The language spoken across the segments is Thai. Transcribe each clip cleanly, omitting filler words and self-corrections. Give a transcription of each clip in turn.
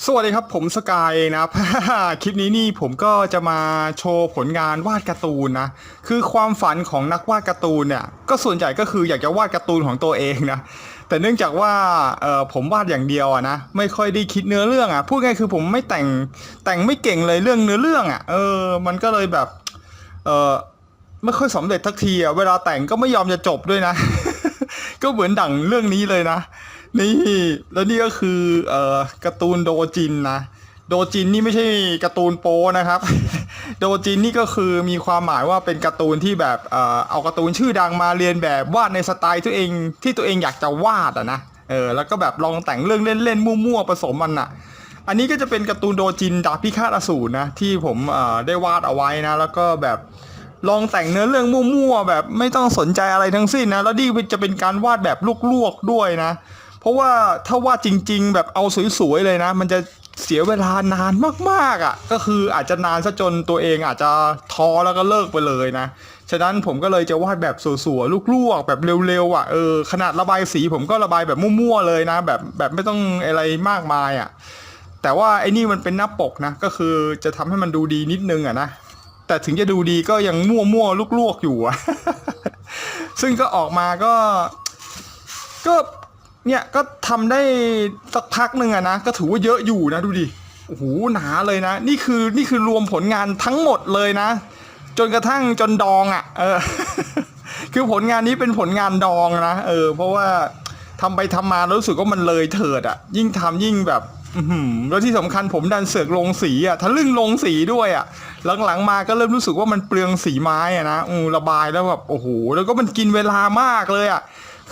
สวัสดีครับผมสกายนะครับ คลิปนี้นี่ผมก็จะมาโชว์ผลงานวาดการ์ตูนนะคือความฝันของนักวาดการ์ตูนเนี่ยก็ส่วนใหญ่ก็คืออยากจะวาดการ์ตูนของตัวเองนะแต่เนื่องจากว่าผมวาดอย่างเดียวอะนะไม่ค่อยได้คิดเนื้อเรื่องอะพูดง่ายคือผมไม่แต่งไม่เก่งเลยเรื่องเนื้อเรื่องอะมันก็เลยแบบเออไม่ค่อยสำเร็จทักทีอะเวลาแต่งก็ไม่ยอมจะจบด้วยนะ ก็เหมือนดั่งเรื่องนี้เลยนะนี่แล้วนี่ก็คือการ์ตูนโดจินนะโดจินนี่ไม่ใช่การ์ตูนโป้นะครับ โดจินนี่ก็คือมีความหมายว่าเป็นการ์ตูนที่แบบเอาการ์ตูนชื่อดังมาเรียนแบบวาดในสไตล์ตัวเองที่ตัวเองอยากจะวาดอะนะแล้วก็แบบลองแต่งเรื่องเล่นๆมั่วๆผสมมันอะอันนี้ก็จะเป็นการ์ตูนโดจินดาบพิฆาตอสูรนะที่ผมได้วาดเอาไว้นะแล้วก็แบบลองแต่งเนื้อเรื่องมั่วๆแบบไม่ต้องสนใจอะไรทั้งสิ้นนะแล้วนี่จะเป็นการวาดแบบลวกๆด้วยนะ เพราะว่าถ้าวาดจริงๆแบบเอาสวยๆเลยนะมันจะเสียเวลานานมากๆอ่ะก็คืออาจจะนานซะจนตัวเองอาจจะท้อแล้วก็เลิกไปเลยนะฉะนั้นผมก็เลยจะวาดแบบสวยๆลวกๆแบบเร็วๆอ่ะขนาดระบายสีผมก็ระบายแบบมั่วๆเลยนะแบบไม่ต้องอะไรมากมายอ่ะแต่ว่าไอ้นี่มันเป็นหน้าปกนะก็คือจะทำให้มันดูดีนิดนึงอ่ะนะแต่ถึงจะดูดีก็ยังมั่วๆลวกๆอยู่อ่ะ ซึ่งก็ออกมาก็เนี่ยก็ทำได้สักพักหนึ่งอะนะก็ถือว่าเยอะอยู่นะดูดิโอ้โหหนาเลยนะนี่คือรวมผลงานทั้งหมดเลยนะจนกระทั่งจนดองอะคือผลงานนี้เป็นผลงานดองนะเพราะว่าทำไปทำมาแล้วรู้สึกว่ามันเลยเถิดอะยิ่งทำยิ่งแบบแล้วที่สำคัญผมดันเสือกลงสีอะทะลึ่งลงสีด้วยอะหลังๆมาก็เริ่มรู้สึกว่ามันเปลืองสีไม้อะนะระบายแล้วแบบโอ้โหแล้วก็มันกินเวลามากเลยอะ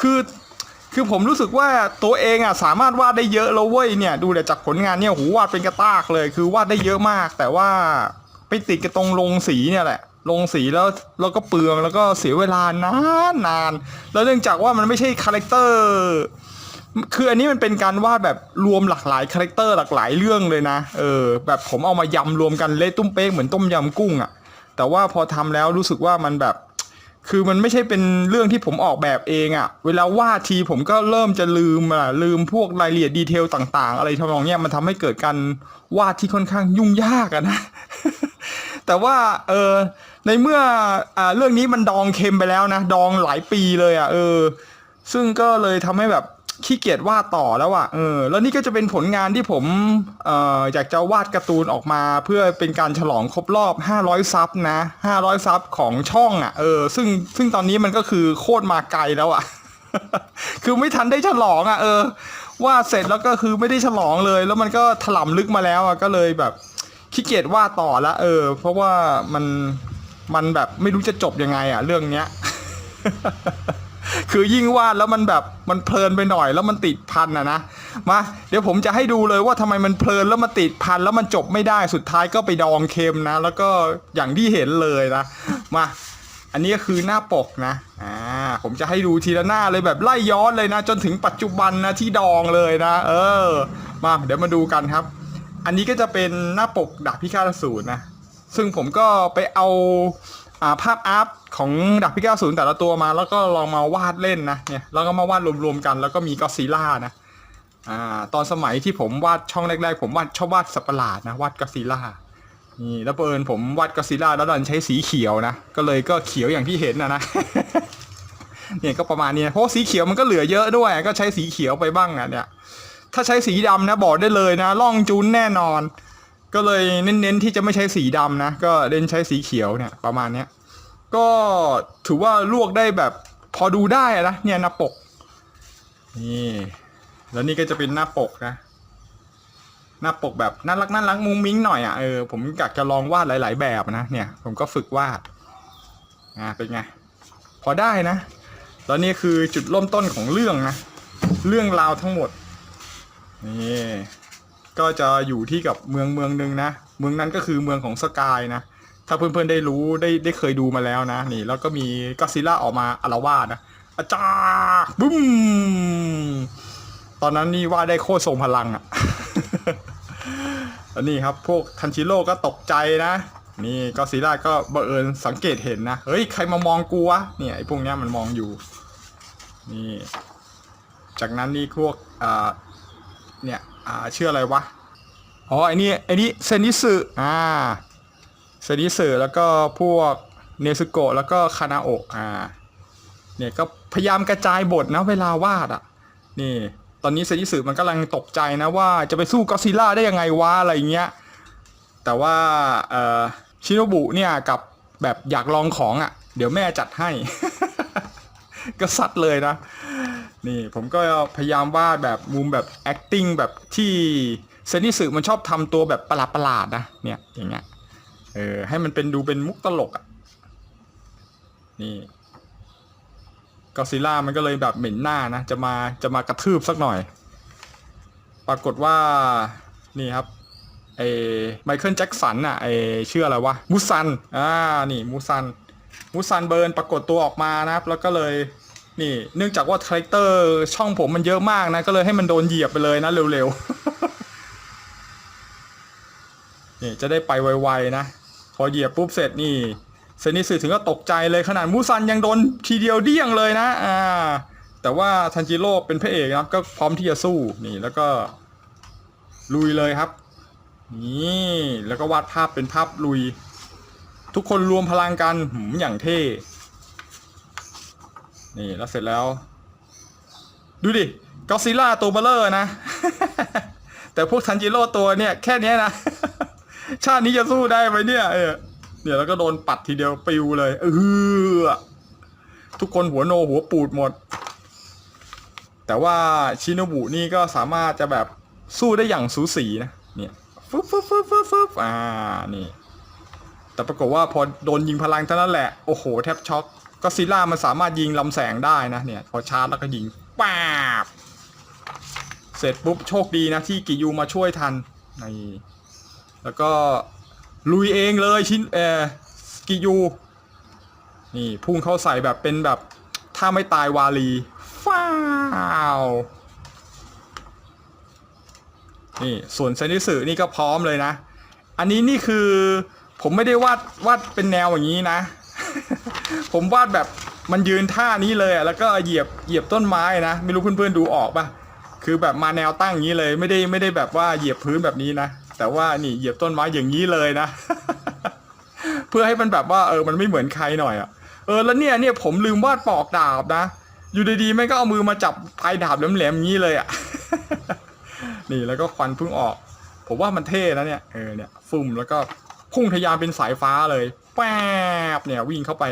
คือคือผมรู้สึกว่าตัวเองอ่ะสามารถวาดได้เยอะแล้วเว้ยเนี่ยดูแต่จากผลงานเนี่ยโหวาดเป็นกระตากเลยคือวาดได้เยอะมากแต่ว่าไปติดกับตรงลงสีเนี่ยแหละลงสีแล้วก็เปลืองแล้วก็เสียเวลานานแล้วเนื่องจากว่ามันไม่ใช่คาแรคเตอร์คืออันนี้มันเป็นการวาดแบบรวมหลากหลายคาแรคเตอร์หลากหลายเรื่องเลยนะแบบผมเอามายำรวมกันเละตุ้มเป๊กเหมือนต้มยำกุ้งอ่ะแต่ว่าพอทำแล้วรู้สึกว่ามันแบบ คือมันไม่ใช่เป็นเรื่องที่ผมออกแบบเองอะเวลาวาดทีผมก็เริ่มจะลืมพวกรายละเอียดดีเทลต่างๆอะไรทำนองเนี้ยมันทำให้เกิดการวาดที่ค่อนข้างยุ่งยากอะนะ แต่ว่าในเมื่อเรื่องนี้มันดองเค็มไปแล้วนะดองหลายปีเลยอะซึ่งก็เลยทำให้แบบขี้เกียจวาดต่อแล้วอ่ะแล้วนี่ก็จะเป็นผลงานที่ผมอยากจะวาดการ์ตูนออกมาเพื่อเป็นการฉลองครบรอบ500ซับนะ500ซับของช่องอ่ะซึ่งตอนนี้มันก็คือโคตรมาไกลแล้วอ่ะ คือไม่ทันได้ฉลองอ่ะวาดเสร็จแล้วก็คือไม่ได้ฉลองเลยแล้วมันก็ถล่มลึกมาแล้วอ่ะก็เลยแบบขี้เกียจวาดต่อละเพราะว่ามันแบบไม่รู้จะจบยังไงอ่ะเรื่องเนี้ย คือยิ่งวาดแล้วมันแบบมันเพลินไปหน่อยแล้วมันติดพันนะมาเดี๋ยวผมจะให้ดูเลยว่าทำไมมันเพลินแล้วมันติดพันแล้วมันจบไม่ได้สุดท้ายก็ไปดองเค็มนะแล้วก็อย่างที่เห็นเลยนะมาอันนี้ก็คือหน้าปกนะผมจะให้ดูทีละหน้าเลยแบบไล่ย้อนเลยนะจนถึงปัจจุบันนะที่ดองเลยนะมาเดี๋ยวมาดูกันครับอันนี้ก็จะเป็นหน้าปกดาบพิฆาตอสูรนะซึ่งผมก็ไปเอาภาพอาร์ตของดาบพิฆาตอสูรแต่ละตัวมาแล้วก็ลองมาวาดเล่นนะเนี่ยแล้วก็มาวาดรวมๆกันแล้วก็มีก็อดซิลล่านะตอนสมัยที่ผมวาดช่องแรกๆผมชอบวาดสัตว์ประหลาดนะวาดก็อดซิลล่านี่แล้วเปิลผมวาดก็อดซิลล่าแล้วดันใช้สีเขียวนะก็เขียวอย่างที่เห็นนะ เนี่ยก็ประมาณนี้เพราะสีเขียวมันก็เหลือเยอะด้วยก็ใช้สีเขียวไปบ้างนะเนี่ยถ้าใช้สีดำนะบอกได้เลยนะล่องจูนแน่นอนก็เลยเน้นๆที่จะไม่ใช้สีดำนะก็เน้นใช้สีเขียวเนี่ยประมาณเนี้ยก็ถือว่าลวกได้แบบพอดูได้นะเนี่ยหน้าปกนี่แล้วนี่ก็จะเป็นหน้าปกนะหน้าปกแบบน่ารักมุ้งมิ้งหน่อยผมอยากจะลองวาดหลายๆแบบนะเนี่ยผมก็ฝึกวาดเป็นไงพอได้นะแล้วนี่คือจุดเริ่มต้นของเรื่องนะเรื่องราวทั้งหมดนี่ก็จะอยู่ที่กับเมืองหนึ่งนะเมืองนั้นก็คือเมืองของสกายนะถ้าเพื่อนๆได้รู้ได้เคยดูมาแล้วนะนี่แล้วก็มีก็อดซิลล่าออกมาอาละวาดนะอาจารย์บึ้มตอนนั้นนี่ว่าได้โคตรทรงพลังอ่ะ แล้วนี่ครับพวกทันจิโร่ก็ตกใจนะนี่ก็อดซิลล่าก็บังเอิญสังเกตเห็นนะเฮ้ยใครมามองกูวะเนี่ยไอ้พวกเนี้ยมันมองอยู่นี่จากนั้นนี่พวกเนี่ยชื่ออะไรวะ อ๋อไอ้นี่เซนิสึเซนิสึแล้วก็พวกเนซึโกะแล้วก็คานาโอะเนี่ยก็พยายามกระจายบทนะเวลาวาดอ่ะนี่ตอนนี้เซนิสึมันกำลังตกใจนะว่าจะไปสู้ก็อดซิลล่าได้ยังไงวะอะไรเงี้ยแต่ว่าชิโนบุเนี่ยกับแบบอยากลองของอ่ะเดี๋ยวแม่จัดให้ ก็ซัดเลยนะนี่ผมก็พยายามวาดแบบมุมแบบ acting แบบที่เซนิสึมันชอบทำตัวแบบประหลาดๆนะเนี่ยอย่างเงี้ยให้มันเป็นดูเป็นมุกตลกอ่ะนี่ก็อดซิลล่ามันก็เลยแบบเหม็นหน้านะจะมากระทืบสักหน่อยปรากฏว่านี่ครับไมเคิลแจ็คสันอ่ะชื่ออะไรวะมูซันนี่มูซันเบิร์นปรากฏตัวออกมานะครับแล้วก็เลยนี่เนื่องจากว่าคาแรคเตอร์ช่องผมมันเยอะมากนะก็เลยให้มันโดนเหยียบไปเลยนะเร็วๆ นี่จะได้ไปไวๆนะพอเหยียบปุ๊บเสร็จนี่เซนิสึถึงก็ตกใจเลยขนาดมูซันยังโดนทีเดียวเดี้ยงเลยนะแต่ว่าทันจิโร่เป็นพระเอกนะครับก็พร้อมที่จะสู้นี่แล้วก็ลุยเลยครับนี่แล้วก็วาดภาพเป็นภาพลุยทุกคนรวมพลังกันอย่างเท่นี่แล้วเสร็จแล้วดูดิก็อดซิลล่าตัวเบลเลอร์นะ แต่พวกทันจิโร่ตัวเนี่ยแค่นี้นะ ชาตินี้จะสู้ได้ไหมเนี่ยเนี่ยแล้วก็โดนปัดทีเดียวปิวเลยทุกคนหัวโนหัวปูดหมดแต่ว่าชิโนบุนี่ก็สามารถจะแบบสู้ได้อย่างสูสีนะเนี่ยฟึบนี่แต่ปรากฏว่าพอโดนยิงพลังเท่านั้นแหละโอ้โหแทบช็อกก็อดซิลล่ามันสามารถยิงลำแสงได้นะเนี่ยพอชาร์จแล้วก็ยิงป๊าบเสร็จปุ๊บโชคดีนะที่กิยูมาช่วยทันนี่แล้วก็ลุยเองเลยกิยูนี่พุ่งเข้าใส่แบบเป็นแบบถ้าไม่ตายวาลีฟ้าวนี่ส่วนเซนิสึนี่ก็พร้อมเลยนะอันนี้นี่คือผมไม่ได้วาดเป็นแนวอย่างนี้นะ ผมวาดแบบมันยืนท่านี้เลยแล้วก็เหยียบต้นไม้นะไม่รู้เพื่อนๆดูออกป่ะคือแบบมาแนวตั้งอย่างนี้เลยไม่ได้แบบว่าเหยียบพื้นแบบนี้นะแต่ว่านี่เหยียบต้นไม้อย่างนี้เลยนะ เพื่อให้มันแบบว่ามันไม่เหมือนใครหน่อยแล้วเนี่ยผมลืมวาดปอกดาบนะอยู่ดีๆแม่งก็เอามือมาจับปลายดาบแหลมๆอย่างนี้เลยนี่แล้วก็ควันพุ่งออกผมว่ามันเท่นะเนี่ยเนี่ยฟุ่มแล้วก็พุ่งทะยานเป็นสายฟ้าเลยแป๊บเนี่ยวิ่งเข้าไป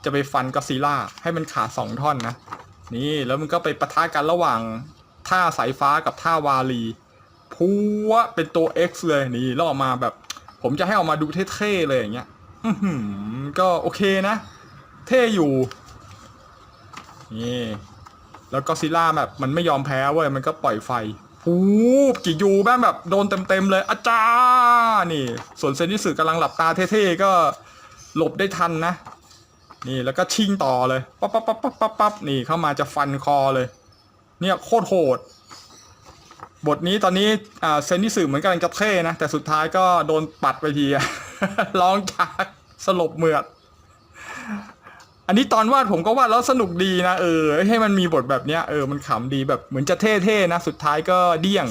จะไปฟันก็อดซิลล่าให้มันขาด2ท่อนนะนี่แล้วมันก็ไปปะทะกันระหว่างท่าสายฟ้ากับท่าวาลีพัวเป็นตัว X เลยนี่แล้วออกมาแบบผมจะให้ออกมาดูเท่ๆเลยอย่างเงี้ยก็โอเคนะเท่อยู่นี่แล้วก็อดซิลล่าแบบมันไม่ยอมแพ้เว้ยมันก็ปล่อยไฟพูบกิยูแม่งแบบโดนเต็มๆเลยอาจารย์นี่ส่วนเซนิสึกำลังหลับตาเท่ๆก็หลบได้ทันนะนี่แล้วก็ชิงต่อเลยปั๊บนี่เข้ามาจะฟันคอเลยเนี่ยโคตรโหดบทนี้ตอนนี้เซนิสึเหมือนกำลังจะเท่นะแต่สุดท้ายก็โดนปัดไปที ร้องจากสลบเหมือดอันนี้ตอนวาดผมก็วาดแล้วสนุกดีนะให้มันมีบทแบบเนี้ยมันขำดีแบบเหมือนจะเท่ๆนะสุดท้ายก็เดี้ยง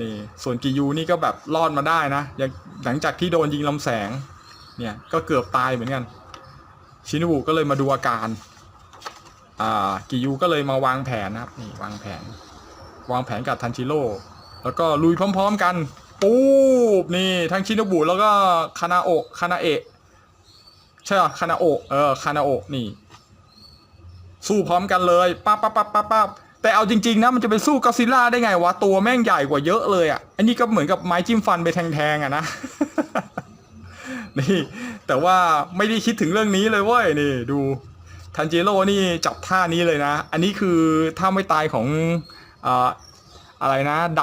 นี่ส่วนกิยูนี่ก็แบบรอดมาได้นะหลังจากที่โดนยิงลำแสงเนี่ยก็เกือบตายเหมือนกันชินบุก็เลยมาดูอาการกิยูก็เลยมาวางแผนนะครับนี่วางแผนกับทันจิโร่แล้วก็ลุยพร้อมๆกันปุ๊บนี่ทั้งชินบุแล้วก็คานาเอะใช่ป่ะคานาโอะนี่สู้พร้อมกันเลยปั๊บแต่เอาจริงๆนะมันจะไปสู้ก็อดซิลล่าได้ไงวะตัวแม่งใหญ่กว่าเยอะเลยอันนี้ก็เหมือนกับไม้จิ้มฟันไปแทงๆนะ นี่แต่ว่าไม่ได้คิดถึงเรื่องนี้เลยเว้ยนี่ดูทันจิโร่นี่จับท่านี้เลยนะอันนี้คือท่าไม่ตายของอะไรนะไ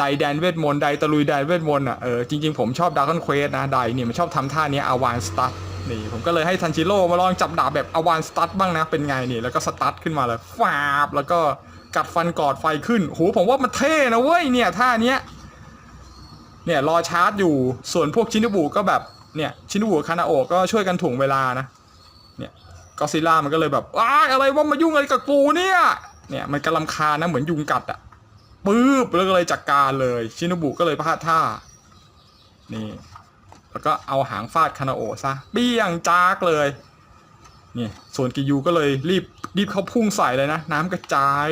ดแดนเวทมนต์ไดตะลุยแดนเวทมนต์จริงๆผมชอบดราก้อนเควสนะไดเนี่ยมันชอบทำท่านี้อวานสตาร์ทนี่ผมก็เลยให้ทันจิโร่มาลองจับดาบแบบอวานสตาร์ทบ้างนะเป็นไงนี่แล้วก็สตาร์ทขึ้นมาเลยฟาบแล้วก็กัดฟันกอดไฟขึ้นโหผมว่ามันเท่นะเว้ยเนี่ยท่านี้เนี่ยรอชาร์จอยู่ส่วนพวกชินบุก็แบบเนี่ยชินบุคานาโอะก็ช่วยกันถ่วงเวลานะเนี่ยก็อดซิลล่ามันก็เลยแบบอะไรว่ามายุ่งอะไรกับกูเนี่ยมันกำลังคาญนะเหมือนยุงกัด ปึ๊บแล้วก็เลยจัดการเลยชินบุก็เลยพลาดท่านี่แล้วก็เอาหางฟาดคานาโอะซะเบี้ยงจากเลยนี่ส่วนกิยูก็เลยรีบเข้าพุ่งใส่เลยนะน้ำกระจาย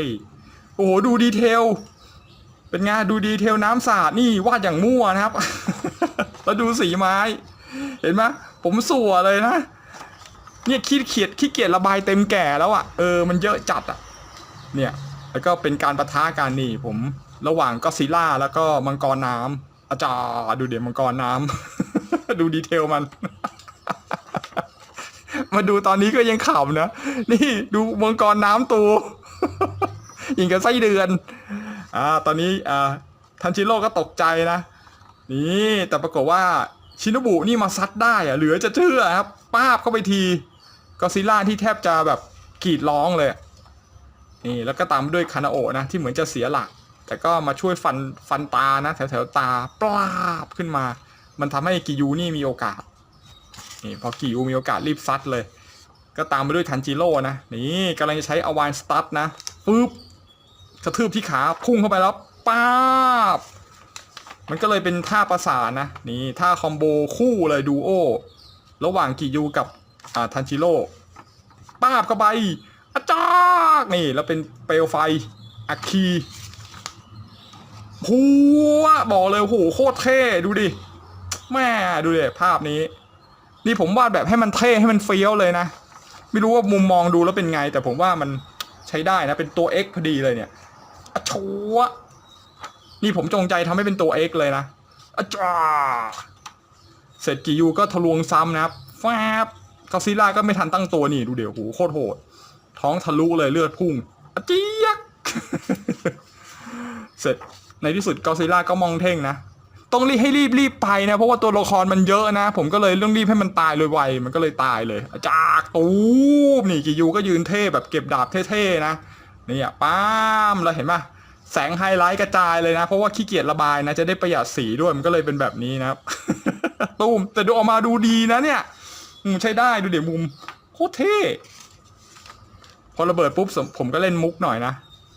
โอ้โหดูดีเทลเป็นไงดูดีเทลน้ำสาดนี่วาดอย่างมั่วนะครับ แล้วดูสีไม้เห็นไหมผมสัวเลยนะเนี่ยขี้เกียจระบายเต็มแก่แล้วอ่ะมันเยอะจัดอ่ะเนี่ยแล้วก็เป็นการปะทะกันนี่ผมระหว่างก็อดซิลล่าแล้วก็มังกรน้ำอาจารย์ดูเดี๋ยวมังกรน้ำ ดูดีเทลมัน มาดูตอนนี้ก็ยังขำนะนี่ดูมังกรน้ำตัว ยิงกับไส้เดือนตอนนี้ทันจิโร่ก็ตกใจนะนี่แต่ปรากฏว่าชินบุนี่มาซัดได้อะเหลือจะเชื่อครับป้าบเข้าไปทีก็อดซิลล่าที่แทบจะแบบกรีดร้องเลยนี่แล้วก็ตามด้วยคานาโอะนะที่เหมือนจะเสียหลักแต่ก็มาช่วยฟันตานะแถวตาปลาบขึ้นมามันทำให้กิยูนี่มีโอกาสนี่พอกิยูมีโอกาสรีบซัดเลยก็ตามไปด้วยทันจิโร่นะนี่กำลังจะใช้อวานสตั๊ดนะปึ๊บกระทืบที่ขาพุ่งเข้าไปแล้วป้าบมันก็เลยเป็นท่าประสานนะนี่ท่าคอมโบคู่เลยดูโอระหว่างกิยูกับทันจิโร่ป้าบเข้าไปอาจารย์นี่แล้วเป็นเปลวไฟอัคคีหัวบอกเลยโหโคตรเท่ดูดิแม่ดูดิภาพนี้นี่ผมวาดแบบให้มันเท่ให้มันเฟี้ยวเลยนะไม่รู้ว่ามุมมองดูแล้วเป็นไงแต่ผมว่ามันใช้ได้นะเป็นตัว X พอดีเลยเนี่ยอะชัวนี่ผมจงใจทำให้เป็นตัว X เลยนะอะจ้าเสร็จกิยูก็ทะลวงซ้ำนะครับแฟบกอดซิลล่าก็ไม่ทันตั้งตัวนี่ดูเดี๋ยวโหโคตรโหดท้องทะลุเลยเลือดพุ่งอะเจี๊ยก เสร็จในที่สุดกอดซิลล่าก็มองเท่งนะต้องรีบไปนะเพราะว่าตัวละครมันเยอะนะผมก็เลยต้องรีบให้มันตายเลยไวมันก็เลยตายเลยจากตูมนี่กิยูก็ยืนเท่แบบเก็บดาบเท่ๆนะนี่ป้ามเราเห็นป่ะแสงไฮไลท์กระจายเลยนะเพราะว่าขี้เกียจระบายนะจะได้ประหยัดสีด้วยมันก็เลยเป็นแบบนี้นะครับ ตูมแต่ดูออกมาดูดีนะเนี่ยใช้ได้ดูเดี๋ยวมุมโคตรเท่พอระเบิดปุ๊บผมก็เล่นมุกหน่อยนะ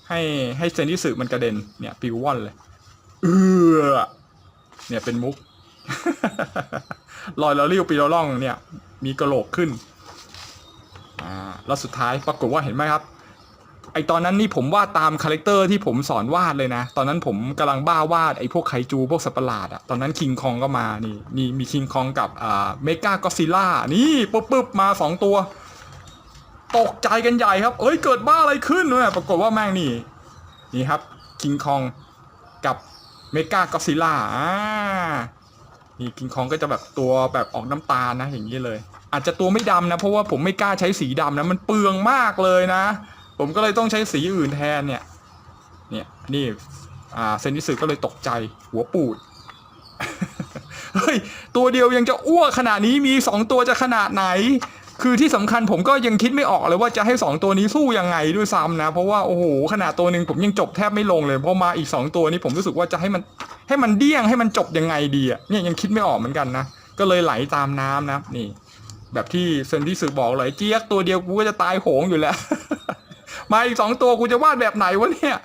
ให้เซนที่สึมันกระเด็นเนี่ยปิวว่อนเลยเนี่ยเป็นมุก ลอยแล้วเลี้ยวปีแล้วล่องเนี่ยมีกระโหลกขึ้นแล้วสุดท้ายปรากฏว่าเห็นไหมครับไอตอนนั้นนี่ผมวาดตามคาแรคเตอร์ที่ผมสอนวาดเลยนะตอนนั้นผมกำลังบ้าวาดไอพวกไคจูพวกสัตว์ประหลาดอะตอนนั้นคิงคองก็มานี่มีคิงคองกับเมกากอดซิลล่านี่ปึ๊บมา2ตัวตกใจกันใหญ่ครับเอ้ยเกิดบ้าอะไรขึ้นเนี่ยปรากฏว่าแม่งนี่ครับคิงคองกับเมกากอดซิลล่านี่คิงคองก็จะแบบตัวแบบออกน้ำตาลนะอย่างนี้เลยอาจจะตัวไม่ดำนะเพราะว่าผมไม่กล้าใช้สีดำนะมันเปลืองมากเลยนะผมก็เลยต้องใช้สีอื่นแทนเนี่ยนี่เซนนิสึก็เลยตกใจหัวปูด เฮ้ยตัวเดียวยังจะอ้วกขนาดนี้มี2ตัวจะขนาดไหนคือที่สำคัญผมก็ยังคิดไม่ออกเลยว่าจะให้2ตัวนี้สู้ยังไงด้วยซ้ำนะเพราะว่าโอ้โหขนาดตัวหนึ่งผมยังจบแทบไม่ลงเลยพอมาอีก2ตัวนี้ผมรู้สึกว่าจะให้มันเดี้ยงให้มันจบยังไงดีอ่ะเนี่ยยังคิดไม่ออกเหมือนกันนะก็เลยไหลตามน้ำนะนี่แบบที่เซนที่สื่อบอกเลยเจี๊ยกตัวเดียวกูก็จะตายโหงอยู่แล้ว มาอีก2ตัวกูจะวาดแบบไหนวะเนี่ย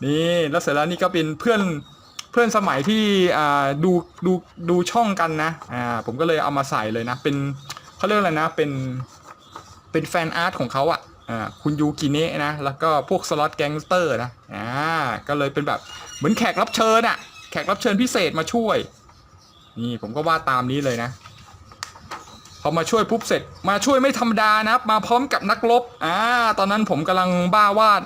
นี่แล้วเสร็จแล้วนี่ก็เป็นเพื่อนสมัยที่ดูช่องกันนะผมก็เลยเอามาใส่เลยนะเป็นเขาเรียกอะไรนะเป็นแฟนอาร์ตของเขาอ่ะคุณยูกิเนะนะแล้วก็พวกสล็อตแก๊งสเตอร์นะก็เลยเป็นแบบเหมือนแขกรับเชิญอ่ะแขกรับเชิญพิเศษมาช่วยนี่ผมก็วาดตามนี้เลยนะพอมาช่วยปุ๊บเสร็จมาช่วยไม่ธรรมดานะครับมาพร้อมกับนักรบตอนนั้นผมกำลังบ้าวาด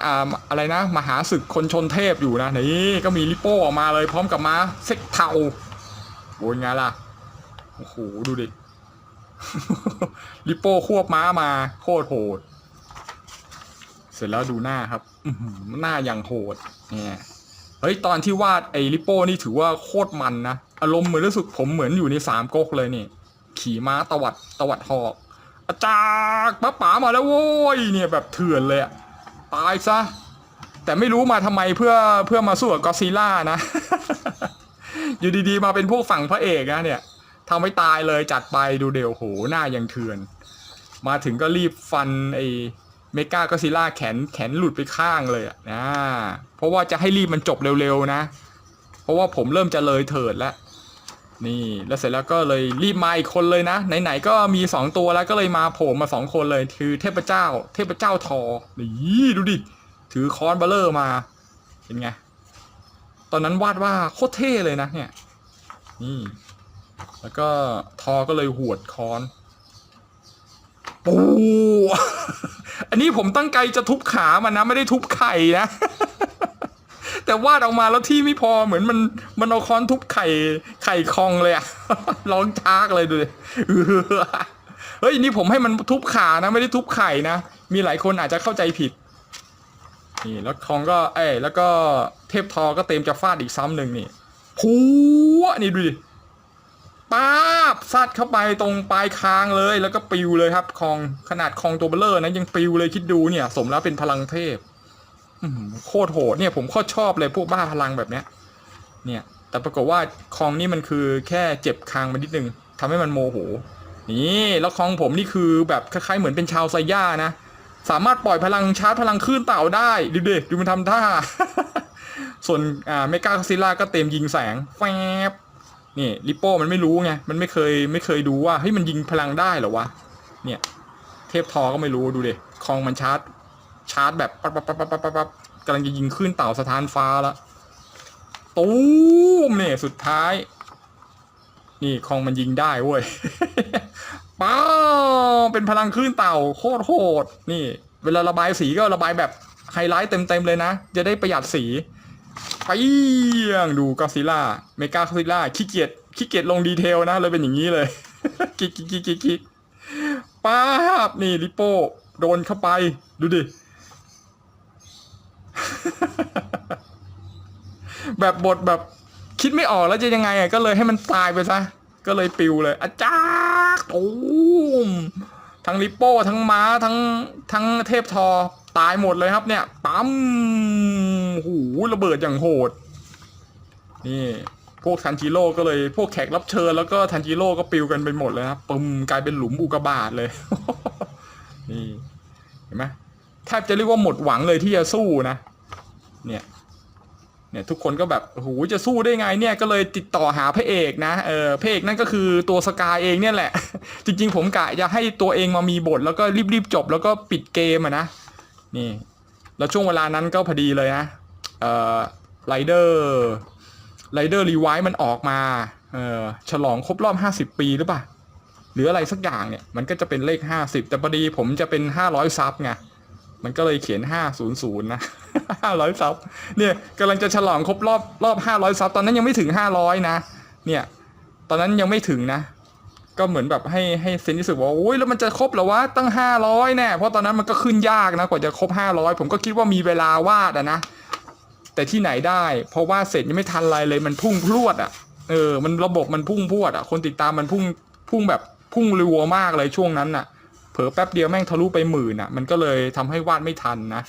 อะไรนะมหาศึกคนชนเทพอยู่นะนี่ก็มีลิโป้ออกมาเลยพร้อมกับม้าเซ็กเทาโอ้ยไงล่ะโอ้โหดูดิ ลิโป้ควบม้ามาโคตรโหดเสร็จแล้วดูหน้าครับหน้าอย่างโหดเนี่ยเฮ้ยตอนที่วาดไอ้ลิโป้นี่ถือว่าโคตรมันนะอารมณ์เหมือนรู้สึกผมเหมือนอยู่ใน3ก๊กเลยนี่ขี่ม้าตวัดหอกอาจารย์ป๋ามาแล้วโว้ยเนี่ยแบบเถื่อนเลยตายซะแต่ไม่รู้มาทำไมเพื่อมาสู้กับกอดซิลล่านะ อยู่ดีๆมาเป็นพวกฝั่งพระเอกนะเนี่ยทำให้ตายเลยจัดไปดูเดี๋ยวโหหน้ายังเถื่อนมาถึงก็รีบฟันไอ้เมกากอดซิลล่าแขนหลุดไปข้างเลยเพราะ ราะว่าจะให้รีบมันจบเร็วๆนะเพราะว่าผมเริ่มจะเลยเถิดแล้วนี่แล้วเสร็จแล้วก็เลยรีบมาอีกคนเลยนะไหนๆก็มี2ตัวแล้วก็เลยมาโผล่มา2คนเลยคือเทพเจ้าทอนี่ดูดิถือค้อนเบลเลอร์มาเป็นไงตอนนั้นวาดว่าโคตรเท่เลยนะเนี่ยนี่แล้วก็ทอก็เลยหวดค้อนปู อันนี้ผมตั้งใจจะทุบขามันนะไม่ได้ทุบไข่นะ แต่วาดออกมาแล้วที่ไม่พอเหมือนมันเอาค้อนทุบไข่คองเลยอะ ร้องชากเลยดูดิ เฮ้ยนี่ผมให้มันทุบขานะไม่ได้ทุบไข่นะมีหลายคนอาจจะเข้าใจผิดนี่แล้วคองก็แล้วก็เทพทอก็เต็มจะฟาดอีกซ้ำหนึ่งนี่พัวนี่ดูดิป๊าบซัดเข้าไปตรงปลายคางเลยแล้วก็ปิวเลยครับคองขนาดคองตัวเบลเลอร์นะยังปิวเลยคิดดูเนี่ยสมแล้วเป็นพลังเทพโคตรโหดเนี่ยผมโคตรชอบเลยพวกบ้าพลังแบบเนี้ยเนี่ยแต่ปรากฏว่าคองนี่มันคือแค่เจ็บคางมันนิดนึงทำให้มันโมโหนี่แล้วคองผมนี่คือแบบคล้ายๆเหมือนเป็นชาวไซย่านะสามารถปล่อยพลังชาร์จพลังคลื่นเต่าได้ดูมันทำท่า ส่วนเมกาคาซิล่าก็เต็มยิงแสงแฟบนี่ลิปโป้มันไม่รู้ไงมันไม่เคยดูว่าเฮ้ยมันยิงพลังได้เหรอวะเนี่ยเทพทอก็ไม่รู้ดูดิคองมันชาร์จแบบปั๊บกำลังจะยิงขึ้นเต่าสถานฟ้าแล้วตูมเนี่ยสุดท้ายนี่คองมันยิงได้เว้ย ป้าเป็นพลังคลื่นเต่าโคตรโหดนี่เวลาระบายสีก็ระบายแบบไฮไลท์เต็มเลยนะจะได้ประหยัดสีไปดูก็อดซิลล่าเมกาก็อดซิลล่าขี้เกียจลงดีเทลนะเลยเป็นอย่างนี้เลย กิ๊กป้าบนี่ลิโป้โดนเข้าไปดูดิ แบบบทแบบคิดไม่ออกแล้วจะยังไงก็เลยให้มันตายไปซะก็เลยปิวเลยอาจารย์โอ้มทั้งลิปโป้ทั้งม้าทั้งเทพทอตายหมดเลยครับเนี่ยปั๊มหูระเบิดอย่างโหดนี่พวกทันจิโร่ก็เลยพวกแขกรับเชิญแล้วก็ทันจิโร่ก็ปิวกันไปหมดเลยครับปึ้มกลายเป็นหลุมอุกกาบาตเลย นี่เห็นไหมแทบจะเรียกว่าหมดหวังเลยที่จะสู้นะเนี่ยทุกคนก็แบบโอ้โหจะสู้ได้ไงเนี่ยก็เลยติดต่อหาพระเอกนะพระเอกนั่นก็คือตัวสกายเองเนี่ยแหละ จริงๆผมกะจะให้ตัวเองมามีบทแล้วก็รีบจบแล้วก็ปิดเกมอะนะนี่แล้วช่วงเวลานั้นก็พอดีเลยนะไรเดอร์รีไวซ์มันออกมาฉลองครบรอบ50 ปีหรือเปล่าหรืออะไรสักอย่างเนี่ยมันก็จะเป็นเลข50แต่พอดีผมจะเป็น500ซับไงมันก็เลยเขียน500นะ 500ซับเนี่ยกำลังจะฉลองครบรอบ500ซับตอนนั้นยังไม่ถึง500นะเนี่ยตอนนั้นยังไม่ถึงนะก็เหมือนแบบให้เซนรู้สึกว่าโอ้ยแล้วมันจะครบเหรอวะตั้ง500แน่เพราะตอนนั้นมันก็ขึ้นยากนะกว่าจะครบ500ผมก็คิดว่ามีเวลาวาดนะแต่ที่ไหนได้เพราะว่าเสร็จยังไม่ทันอะไรเลยมันพุ่งพรวดมันระบบมันพุ่งพรวดคนติดตามมันพุ่งแบบพุ่งรัวมากเลยช่วงนั้นเผลอแป๊บเดียวแม่งทะลุไป10,000มันก็เลยทำให้วาดไม่ทันนะ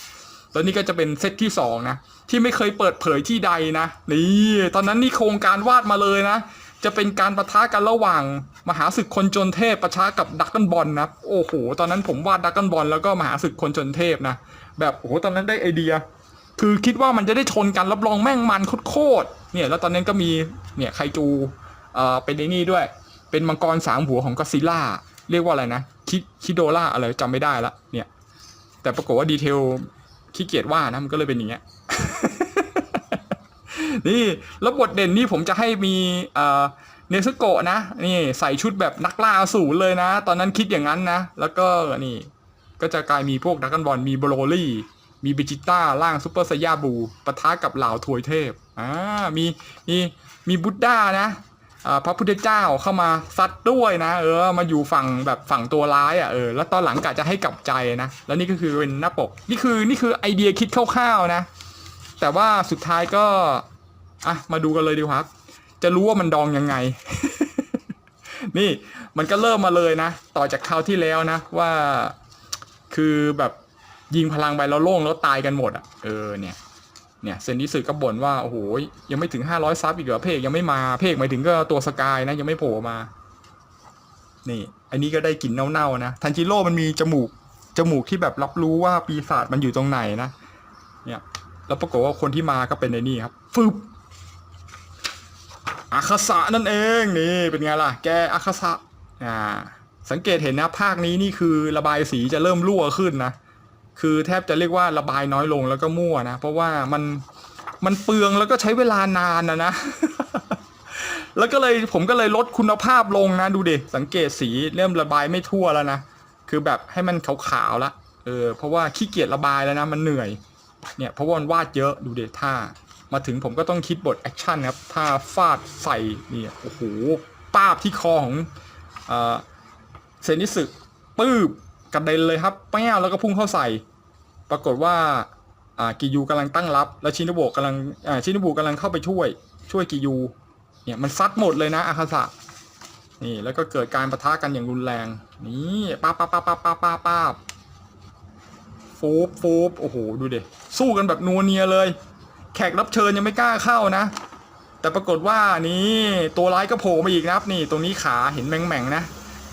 แล้วนี่ก็จะเป็นเซตที่2นะที่ไม่เคยเปิดเผยที่ใดนะนี่ตอนนั้นนี่โครงการวาดมาเลยนะจะเป็นการปะทะกันระหว่างมหาศึกคนจนเทพปะทะกับดักกันบอลนะโอ้โหตอนนั้นผมวาดดักกันบอลแล้วก็มหาศึกคนจนเทพนะแบบโอ้โหตอนนั้นได้ไอเดียคือคิดว่ามันจะได้ชนกันรับรองแม่งมันโคตรเนี่ยแล้วตอนนั้นก็มีเนี่ยไคจูเป็นไอ้นี่ด้วยเป็นมังกร3 หัวของก็อดซิลล่าเรียกว่าอะไรนะคิโดล่าอะไรจำไม่ได้ละเนี่ยแต่ปรากฏว่าดีเทลขี้เกียจว่านะมันก็เลยเป็นอย่างเงี้ย นี่แล้วบทเด่นนี่ผมจะให้มีเนซึโกะนะนี่ใส่ชุดแบบนักล่าอสูรเลยนะตอนนั้นคิดอย่างนั้นนะแล้วก็นี่ก็จะกลายมีพวกดราก้อนบอลมีโบโรลี่มีเบจิต้าร่างซูเปอร์ไซย่าบูปะทะกับเหล่าทวยเทพมีบุดด้านะพระพุทธเจ้าเข้ามาซัดด้วยนะมาอยู่ฝั่งตัวร้ายแล้วตอนหลังกะจะให้กลับใจนะแล้วนี่ก็คือเป็นหน้าปกนี่คือไอเดียคิดคร่าวๆนะแต่ว่าสุดท้ายก็มาดูกันเลยดีครับจะรู้ว่ามันดองยังไง นี่มันก็เริ่มมาเลยนะต่อจากคราวที่แล้วนะว่าคือแบบยิงพลังไปแล้วโล่งแล้วตายกันหมดเนี่ยเซนดิสึก็บ่นว่าโอ้โหยังไม่ถึง500ซับอีกเหรอเพกยังไม่มาเพกหมายถึงก็ตัวสกายนะยังไม่โผล่มานี่อันนี้ก็ได้กลิ่นเน่าๆนะทันจิโร่มันมีจมูกที่แบบรับรู้ว่าปีศาจมันอยู่ตรงไหนนะเนี่ย แล้วปรากฏว่าคนที่มาก็เป็นในนี่ครับฟึบอาคาสะนั่นเองนี่เป็นไงล่ะแกอาคาสะสังเกตเห็นนะภาคนี้นี่คือระบายสีจะเริ่มรั่วขึ้นนะคือแทบจะเรียกว่าระบายน้อยลงแล้วก็มั่วนะเพราะว่ามันเปลืองแล้วก็ใช้เวลานานนะ แล้วก็เลยผมก็เลยลดคุณภาพลงนะดูดิสังเกตสีเริ่มระบายไม่ทั่วแล้วนะคือแบบให้มันขาวๆละเพราะว่าขี้เกียจระบายแล้วนะมันเหนื่อยเนี่ยเพราะว่ามันวาดเยอะดูดิท่ามาถึงผมก็ต้องคิดบทแอคชั่นครับท่าฟาดใส่นี่โอ้โหป้าบที่คอของเซนิสึปื้บกระเด็นเลยครับแป้วแล้วก็พุ่งเข้าใส่ปรากฏว่ากิยูกำลังตั้งรับแล้วชินโบะกำลังเข้าไปช่วยกิยูเนี่ยมันซัดหมดเลยนะอาคาสะนี่แล้วก็เกิดการปะทะกันอย่างรุนแรงนี่ป้าฟูบโอ้โหดูดิสู้กันแบบนัวเนียเลยแขกรับเชิญยังไม่กล้าเข้านะแต่ปรากฏว่านี่ตัวร้ายก็โผล่มาอีกนะครับนี่ตรงนี้ขาเห็นแม่งๆนะ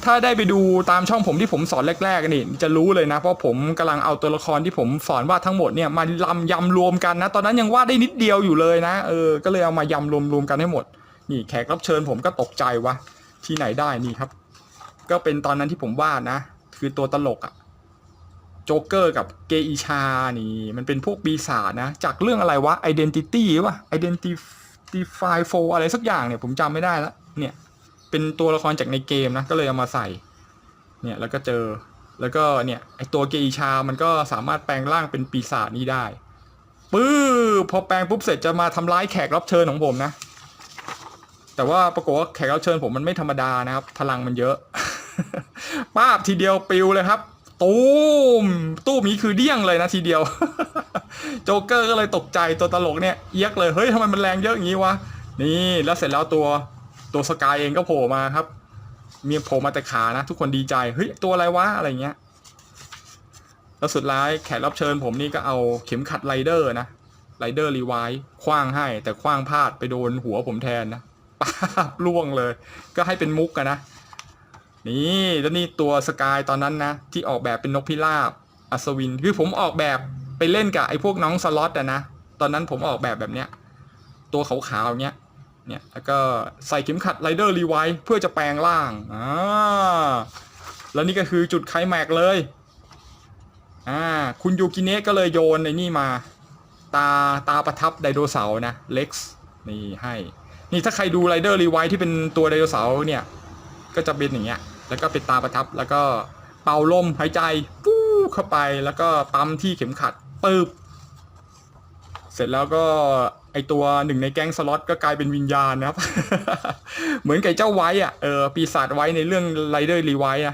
ถ้าได้ไปดูตามช่องผมที่ผมสอนแรกๆนี่จะรู้เลยนะเพราะผมกำลังเอาตัวละครที่ผมสอนวาดทั้งหมดเนี่ยมายำรวมกันนะตอนนั้นยังวาดได้นิดเดียวอยู่เลยนะก็เลยเอามายำรวมกันให้หมดนี่แขกรับเชิญผมก็ตกใจวะที่ไหนได้นี่ครับก็เป็นตอนนั้นที่ผมวาดนะคือตัวตลกอะโจ๊กเกอร์กับเกอิชานี่มันเป็นพวกปีศาจนะจากเรื่องอะไรวะ Identity วะ Identify 4อะไรสักอย่างเนี่ยผมจำไม่ได้แล้วเนี่ยเป็นตัวละครจากในเกมนะก็เลยเอามาใส่เนี่ยแล้วก็เจอแล้วก็เนี่ยไอตัวเกอิชามันก็สามารถแปลงร่างเป็นปีศาจนี้ได้พอแปลงปุ๊บเสร็จจะมาทำร้ายแขกรับเชิญของผมนะแต่ว่าปรากฏว่าแขกรับเชิญผมมันไม่ธรรมดานะครับพลังมันเยอะ ป้าบทีเดียวปิวเลยครับตู้มนี้คือเดี้ยงเลยนะทีเดียว โจ๊กเกอร์ก็เลยตกใจตัวตลกเนี่ยเอียกเลยเฮ้ยทำไมมันแรงเยอะอย่างนี้วะนี่แล้วเสร็จแล้วตัวสกายเองก็โผล่มาครับมีโผล่มาแต่ขานะทุกคนดีใจเฮ้ยตัวอะไรวะอะไรเงี้ยแล้วสุดท้ายแขกรับเชิญผมนี่ก็เอาเข็มขัดไรเดอร์รีไวซ์คว้างให้แต่คว้างพลาดไปโดนหัวผมแทนนะป้าล่วงเลยก็ให้เป็นมุกกันนะนี่แล้วนี่ตัวสกายตอนนั้นนะที่ออกแบบเป็นนกพิราบอัศวินคือผมออกแบบไปเล่นกับไอ้พวกน้องสล็อตนะตอนนั้นผมออกแบบเนี้ยตัวขาวๆเนี้ยเนี่ยแล้วก็ใส่เข็มขัดไรเดอร์รีไวซ์เพื่อจะแปลงร่างแล้วนี่ก็คือจุดไคลแม็กซ์เลยคุณยูกิเนะก็เลยโยนในนี่มาตาประทับไดโนเสาร์นะเล็กซ์นี่ให้นี่ถ้าใครดูไรเดอร์รีไวซ์ที่เป็นตัวไดโนเสาร์เนี่ยก็จะเป็นอย่างเงี้ยแล้วก็เป็นตาประทับแล้วก็เป่าลมหายใจปู้เข้าไปแล้วก็ปั๊มที่เข็มขัดปึ๊บเสร็จแล้วก็ไอตัวหนึ่งในแก๊งสล็อตก็กลายเป็นวิญญาณนะครับ เหมือนกับเจ้าไว้ปีศาจไว้ในเรื่องไรเดอร์รีไวซ์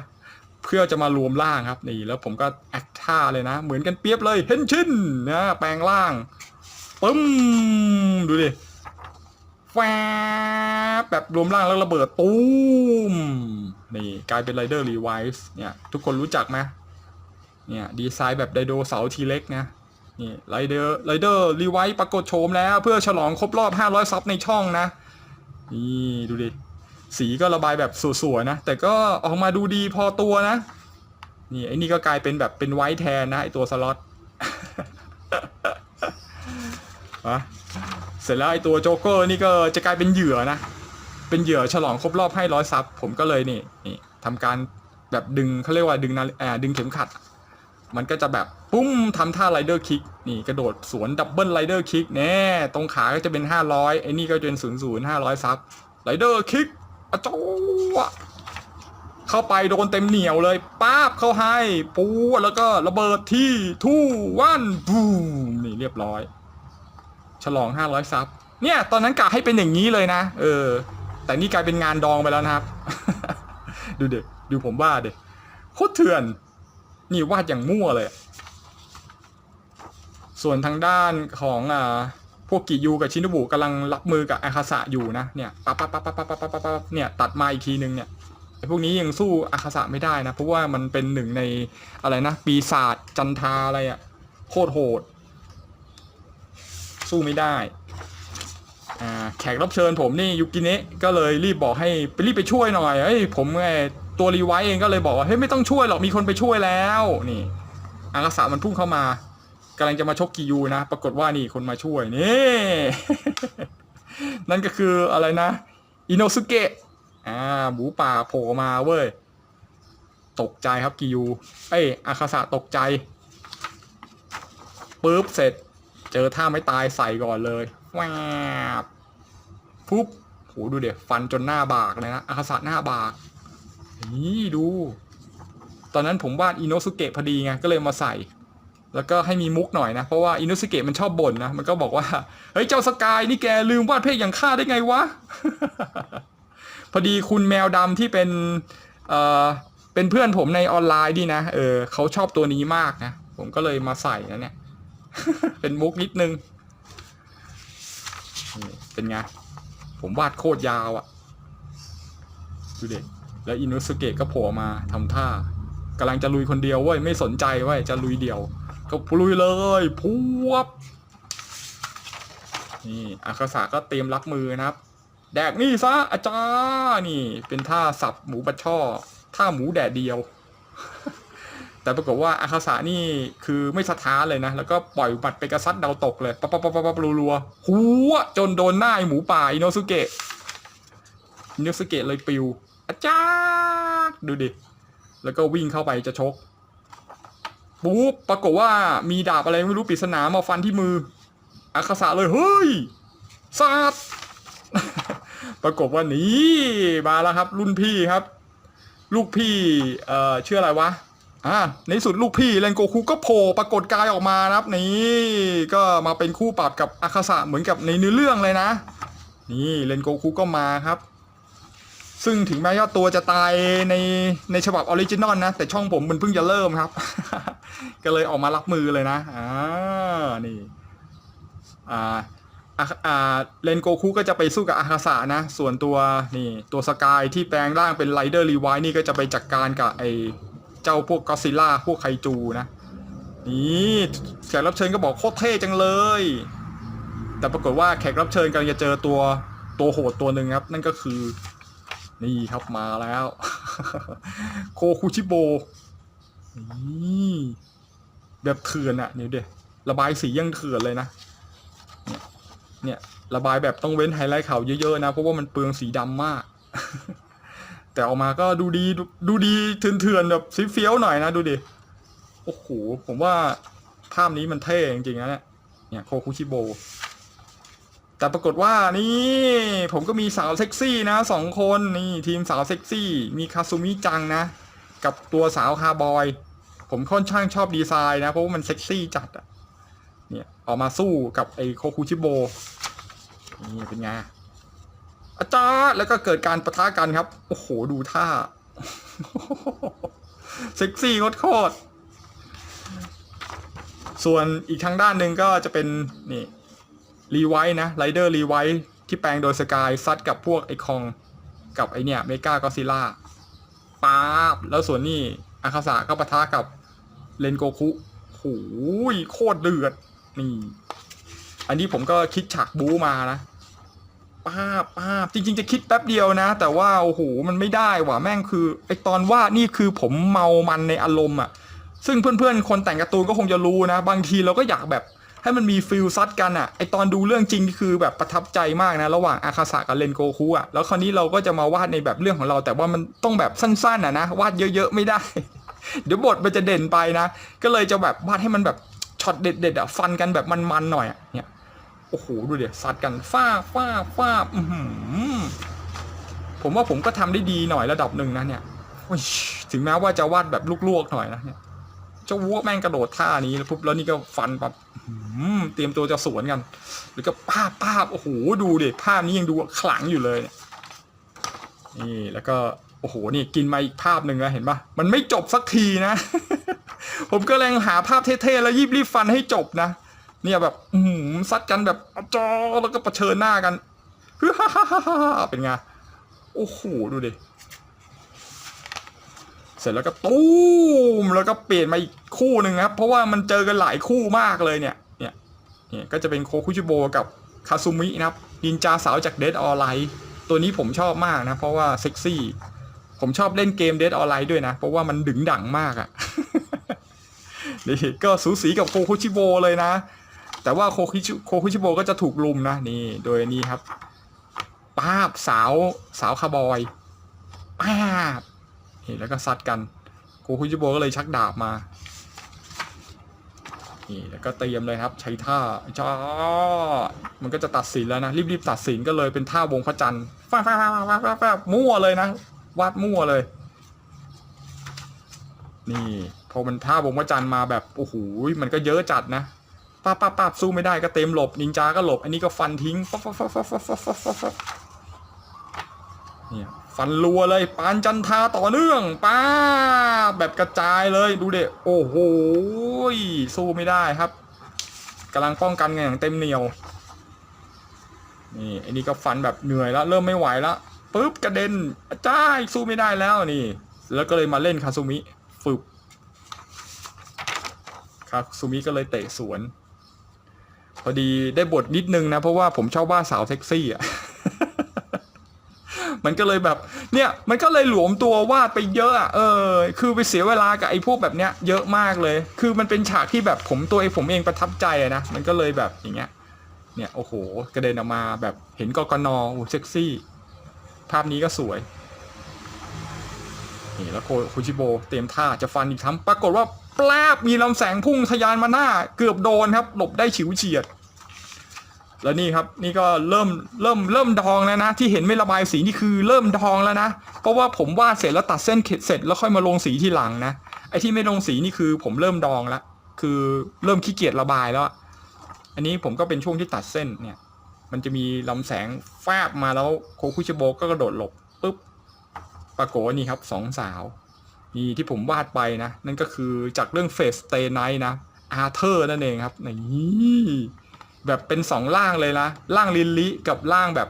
เพื่อจะมารวมร่างครับนี่แล้วผมก็แอคท่าเลยนะเหมือนกันเปียบเลยเฮนชินนะแปลงร่างปึ้มดูดิแฟบแบบรวมร่างแล้วระเบิดตูมนี่กลายเป็นไรเดอร์รีไวซ์เนี่ยทุกคนรู้จักไหมเนี่ยดีไซน์แบบไดโนเสาร์ทีเล็กนะนี่ไรเดอร์รีไวซ์ปรากฏโฉมแล้วเพื่อฉลองครบรอบ500ซับในช่องนะนี่ดูดิสีก็ระบายแบบสวยๆนะแต่ก็ออกมาดูดีพอตัวนะนี่ไอ้นี่ก็กลายเป็นแบบเป็นไวท์แทนนะไอตัวสล็อต เสร็จแล้วไอตัวโจ๊กเกอร์นี่ก็จะกลายเป็นเหยื่อนะเป็นเหยื่อฉลองครบรอบ500ซับผมก็เลยนี่ทำการแบบดึงเขาเรียกว่าดึงเข็มขัดมันก็จะแบบปุ้มทำท่าไรเดอร์คิกนี่กระโดดสวนดับเบิลไรเดอร์คิกแน่ตรงขาก็จะเป็น500ไอ้นี่ก็จะเป็น500ซับไรเดอร์คิกอะจ้วเข้าไปโดนเต็มเหนียวเลยป๊าบเข้าให้ปูแล้วก็ระเบิดที่2 1บูมนี่เรียบร้อยฉลอง500ซับเนี่ยตอนนั้นกะให้เป็นอย่างนี้เลยนะแต่นี่กลายเป็นงานดองไปแล้วนะครับ ดูผมวาดดิโคตรเถื่อนนี่วาดอย่างมั่วเลยส่วนทางด้านของพวกกิยูกับชินโนบุกำลังรับมือกับอาคาสะอยู่นะเนี่ยปั๊บเนี่ยตัดมาอีกทีนึงเนี่ยไอ้พวกนี้ยังสู้อาคาสะไม่ได้นะเพราะว่ามันเป็นหนึ่งในอะไรนะปีศาจจันทราอะไรโคตรโหดสู้ไม่ได้แขกรับเชิญผมนี่ยูกิเนะก็เลยรีบบอกให้รีบไปช่วยหน่อยผมตัวรีไวซ์เองก็เลยบอกว่าเฮ้ยไม่ต้องช่วยหรอกมีคนไปช่วยแล้วนี่อากาศะมันพุ่งเข้ามา กำลังจะมาชกกิยูนะปรากฏว่านี่คนมาช่วยนี่ นั่นก็คืออะไรนะอิโนสุเกะหมูป่าโผล่มาเว้ยตกใจครับกิยูอาคาสะตกใจปุ๊บเสร็จเจอท่าไม่ตายใส่ก่อนเลยแวบปุ๊บโหดูเดี๋ยวฟันจนหน้าบากเลยนะอาคาสะหน้าบากนี่ดูตอนนั้นผมวาดอิโนสุเกะพอดีไงก็เลยมาใส่แล้วก็ให้มีมุกหน่อยนะเพราะว่าอิโนสุเกะมันชอบบ่นนะมันก็บอกว่าเฮ้ยเจ้าสกายนี่แกลืมวาดเพศอย่างข้าได้ไงวะ พอดีคุณแมวดำที่เป็นเพื่อนผมในออนไลน์ดีนะเขาชอบตัวนี้มากนะผมก็เลยมาใส่นะเนี่ย เป็นมุกนิดนึงเป็นไงผมวาดโคตรยาวอ่ะดูเด็กแล้วอินุสุเกะก็โผล่มาทำท่ากำลังจะลุยคนเดียวเว้ยไม่สนใจเว้ยจะลุยเดี่ยวก็ลุยเลยพวบนี่อาคาสะก็เตรียมรับมือนะครับแดกนี่ซะอาจารย์นี่เป็นท่าสับหมูบัดช่อท่าหมูแดดเดียว แต่ปรากฏว่าอาคาสะนี่คือไม่สะท้านเลยนะแล้วก็ปล่อยบัดไปกระซัดเดาตกเลยปั๊บปั๊บปั๊บปั๊บรัวๆหัวจนโดนหน้าหมูป่าอิโนสุเกะเลยปิวอาจารย์ดูดิแล้วก็วิ่งเข้าไปจะชกปุ๊บปรากฏว่ามีดาบอะไรไม่รู้ปริศนามาฟันที่มืออาคาสะเลยเฮ้ยซาด ปรากฏว่านี่มาแล้วครับรุ่นพี่ครับลูกพี่ชื่ออะไรวะในสุดลูกพี่เรนโกคุก็โผล่ปรากฏกายออกมานะครับนี่ก็มาเป็นคู่ปรับกับอาคาสะเหมือนกับในเนื้อเรื่องเลยนะนี่เรนโกคุก็มาครับซึ่งถึงแม้ยอดตัวจะตายในฉบับออริจินอลนะแต่ช่องผมมันเพิ่งจะเริ่มครับ ก็เลยออกมารับมือเลยนะนี่เรนโกคุก็จะไปสู้กับอาคาสะนะส่วนตัวสกายที่แปลงร่างเป็นไรเดอร์รีไวท์นี่ก็จะไปจัดการกับเจ้าพวกก็อดซิลล่าพวกไคจูนะนี่แขกรับเชิญก็บอกโคตรเท่จังเลยแต่ปรากฏว่าแขกรับเชิญกำลังจะเจอตัวโหดตัวหนึ่งครับนั่นก็คือนี่ครับมาแล้ว โคคุชิโบนี่แบบเถื่อนอะนี่เดี๋ยวระบายสียังเถื่อนเลยนะเนี่ยระบายแบบต้องเว้นไฮไลท์ขาวเยอะๆนะเพราะว่ามันเปลืองสีดำมาก แต่ออกมาก็ดูดีเถื่อนๆแบบสีเฟี้ยวหน่อยนะดูดิโอ้โหผมว่าภาพนี้มันเท่จริงๆนะเนี่ยโคคุชิโบแต่ปรากฏว่านี่ผมก็มีสาวเซ็กซี่นะ2 คนนี่ทีมสาวเซ็กซี่มีคาซุมิจังนะกับตัวสาวคาร์บอยผมค่อนข้างชอบดีไซน์นะเพราะว่ามันเซ็กซี่จัดอ่ะเนี่ยออกมาสู้กับไอ้โคคุชิโบนี่เป็นไงอาจารย์แล้วก็เกิดการปะทะกันครับโอ้โหดูท่า เซ็กซี่โคตรส่วนอีกทางด้านหนึ่งก็จะเป็นนี่รีไวท์นะไรเดอร์รีไวท์ที่แปลงโดยสกายซัดกับพวกไอคองกับไอเนี่ยเมกากอซิล่าป๊าบแล้วส่วนนี้อาคาสะก็ปะทะกับเรนโกคุโหยโคตรเดือดนี่อันนี้ผมก็คิดฉากบู๊มานะป้าจริงๆจะคิดแป๊บเดียวนะแต่ว่าโอ้โหมันไม่ได้ว่ะแม่งคือไอตอนวาดนี่คือผมเมามันในอารมณ์อ่ะซึ่งเพื่อนๆคนแต่งการ์ตูนก็คงจะรู้นะบางทีเราก็อยากแบบให้มันมีฟิลซัดกันอ่ะไอตอนดูเรื่องจริงคือแบบประทับใจมากนะระหว่างอาคาสะกับเรนโกคุอ่ะแล้วคราวนี้เราก็จะมาวาดในแบบเรื่องของเราแต่ว่ามันต้องแบบสั้นๆนะวาดเยอะๆไม่ได้ เดี๋ยวบทมันจะเด่นไปนะก็เลยจะแบบวาดให้มันแบบช็อตเด็ดๆอ่ะฟันกันแบบมันๆหน่อยเนี่ยโอ้โหดูเดี๋ยวซัดกันฟ้าผมว่าผมก็ทำได้ดีหน่อยระดับหนึ่งนะเนี่ยถึงแม้ว่าจะวาดแบบลวกๆหน่อยนะเนี่ยเจ้าวัวแม่งกระโดดท่านี้แล้วปุ๊บแล้วนี่ก็ฟันแบบเตรียมตัวจะสวนกันหรือก็ป้าบโอ้โหดูดิภาพนี้ยังดูขลังอยู่เลยนี่แล้วก็โอ้โหนี่กินมาอีกภาพหนึ่งแล้วเห็นปะมันไม่จบสักทีนะ ผมก็แรงหาภาพเท่ๆแล้วรีบฟันให้จบนะเนี่ยแบบซัดกันแบบจอแล้วก็เผชิญหน้ากันเป็นไงโอ้โหดูดิเสร็จแล้วก็ตู้มแล้วก็เปลี่ยนมาอีกคู่หนึ่งครับเพราะว่ามันเจอกันหลายคู่มากเลยเนี่ยก็จะเป็นโคคุชิโบกับคาซุมินะครับนินจาสาวจากเดดออไลท์ตัวนี้ผมชอบมากนะเพราะว่าเซ็กซี่ผมชอบเล่นเกมเดดออไลท์ด้วยนะเพราะว่ามันดึงดังมากอะ นี่ก็สูสีกับโคคุชิโบเลยนะแต่ว่าโคคุชิโบก็จะถูกลุมนะนี่โดยนี้ครับป้าบสาวคาร์บอยป้าบนี่แล้วก็ซัดกันโคคุชิโบก็เลยชักดาบมานี่แล้วก็เตรียมเลยครับใช้ท่าจ้ามันก็จะตัดสินแล้วนะรีบตัดสินก็เลยเป็นท่าวงพระจันทร์แฟบมั่วเลยนะวาดมั่วเลยนี่พอมันท่าวงพระจันทร์มาแบบโอ้โหมันก็เยอะจัดนะป้าสู้ไม่ได้ก็เต็มหลบนินจาก็หลบอันนี้ก็ฟันทิ้งปั๊บเนี่ยฟันรัวเลยปานจันทาต่อเนื่องป้าแบบกระจายเลยดูเด็โอ้โหสู้ไม่ได้ครับกำลังป้องกันกันอย่างเต็มเหนียวนี่อันนี้ก็ฟันแบบเหนื่อยแล้วเริ่มไม่ไหวแล้วปุ๊บกระเด็นจ้าสู้ไม่ได้แล้วนี่แล้วก็เลยมาเล่นคาซูมิฝึกคาซูมิก็เลยเตะสวนพอดีได้บทนิดนึงนะเพราะว่าผมชอบว่าสาวเซ็กซี่อ่ะ มันก็เลยแบบเนี่ยมันก็เลยหลวมตัววาดไปเยอะอ่ะคือไปเสียเวลากับไอ้พวกแบบเนี้ยเยอะมากเลยคือมันเป็นฉากที่แบบผมเองประทับใจนะมันก็เลยแบบอย่างเงี้ยเนี่ยโอ้โหกระเด็นออกมาแบบเห็นกกน.โอ้เซ็กซี่ภาพนี้ก็สวยนี่แล้วคุชิโบเตรียมท่าจะฟันอีกครั้งปรากฏว่าแปลบมีลำแสงพุ่งทะยานมาหน้าเกือบโดนครับหลบได้ฉิวเฉียดแล้วนี่ครับนี่ก็เริ่มดองแล้วนะที่เห็นไม่ระบายสีนี่คือเริ่มดองแล้วนะเพราะว่าผมวาดเสร็จแล้วตัดเส้นเสร็จแล้วค่อยมาลงสีทีหลังนะไอ้ที่ไม่ลงสีนี่คือผมเริ่มดองแล้วคือเริ่มขี้เกียจระบายแล้วอันนี้ผมก็เป็นช่วงที่ตัดเส้นเนี่ยมันจะมีลำแสงแฟบมาแล้วโคคุชิโบก็กระโดดหลบปุ๊บปรากฏนี่ครับสองสาวนี่ที่ผมวาดไปนะนั่นก็คือจากเรื่อง Fate Stay Night นะอาร์เธอร์นั่นเองครับนี่แบบเป็นสองร่างเลยนะร่างลินลิกับร่างแบบ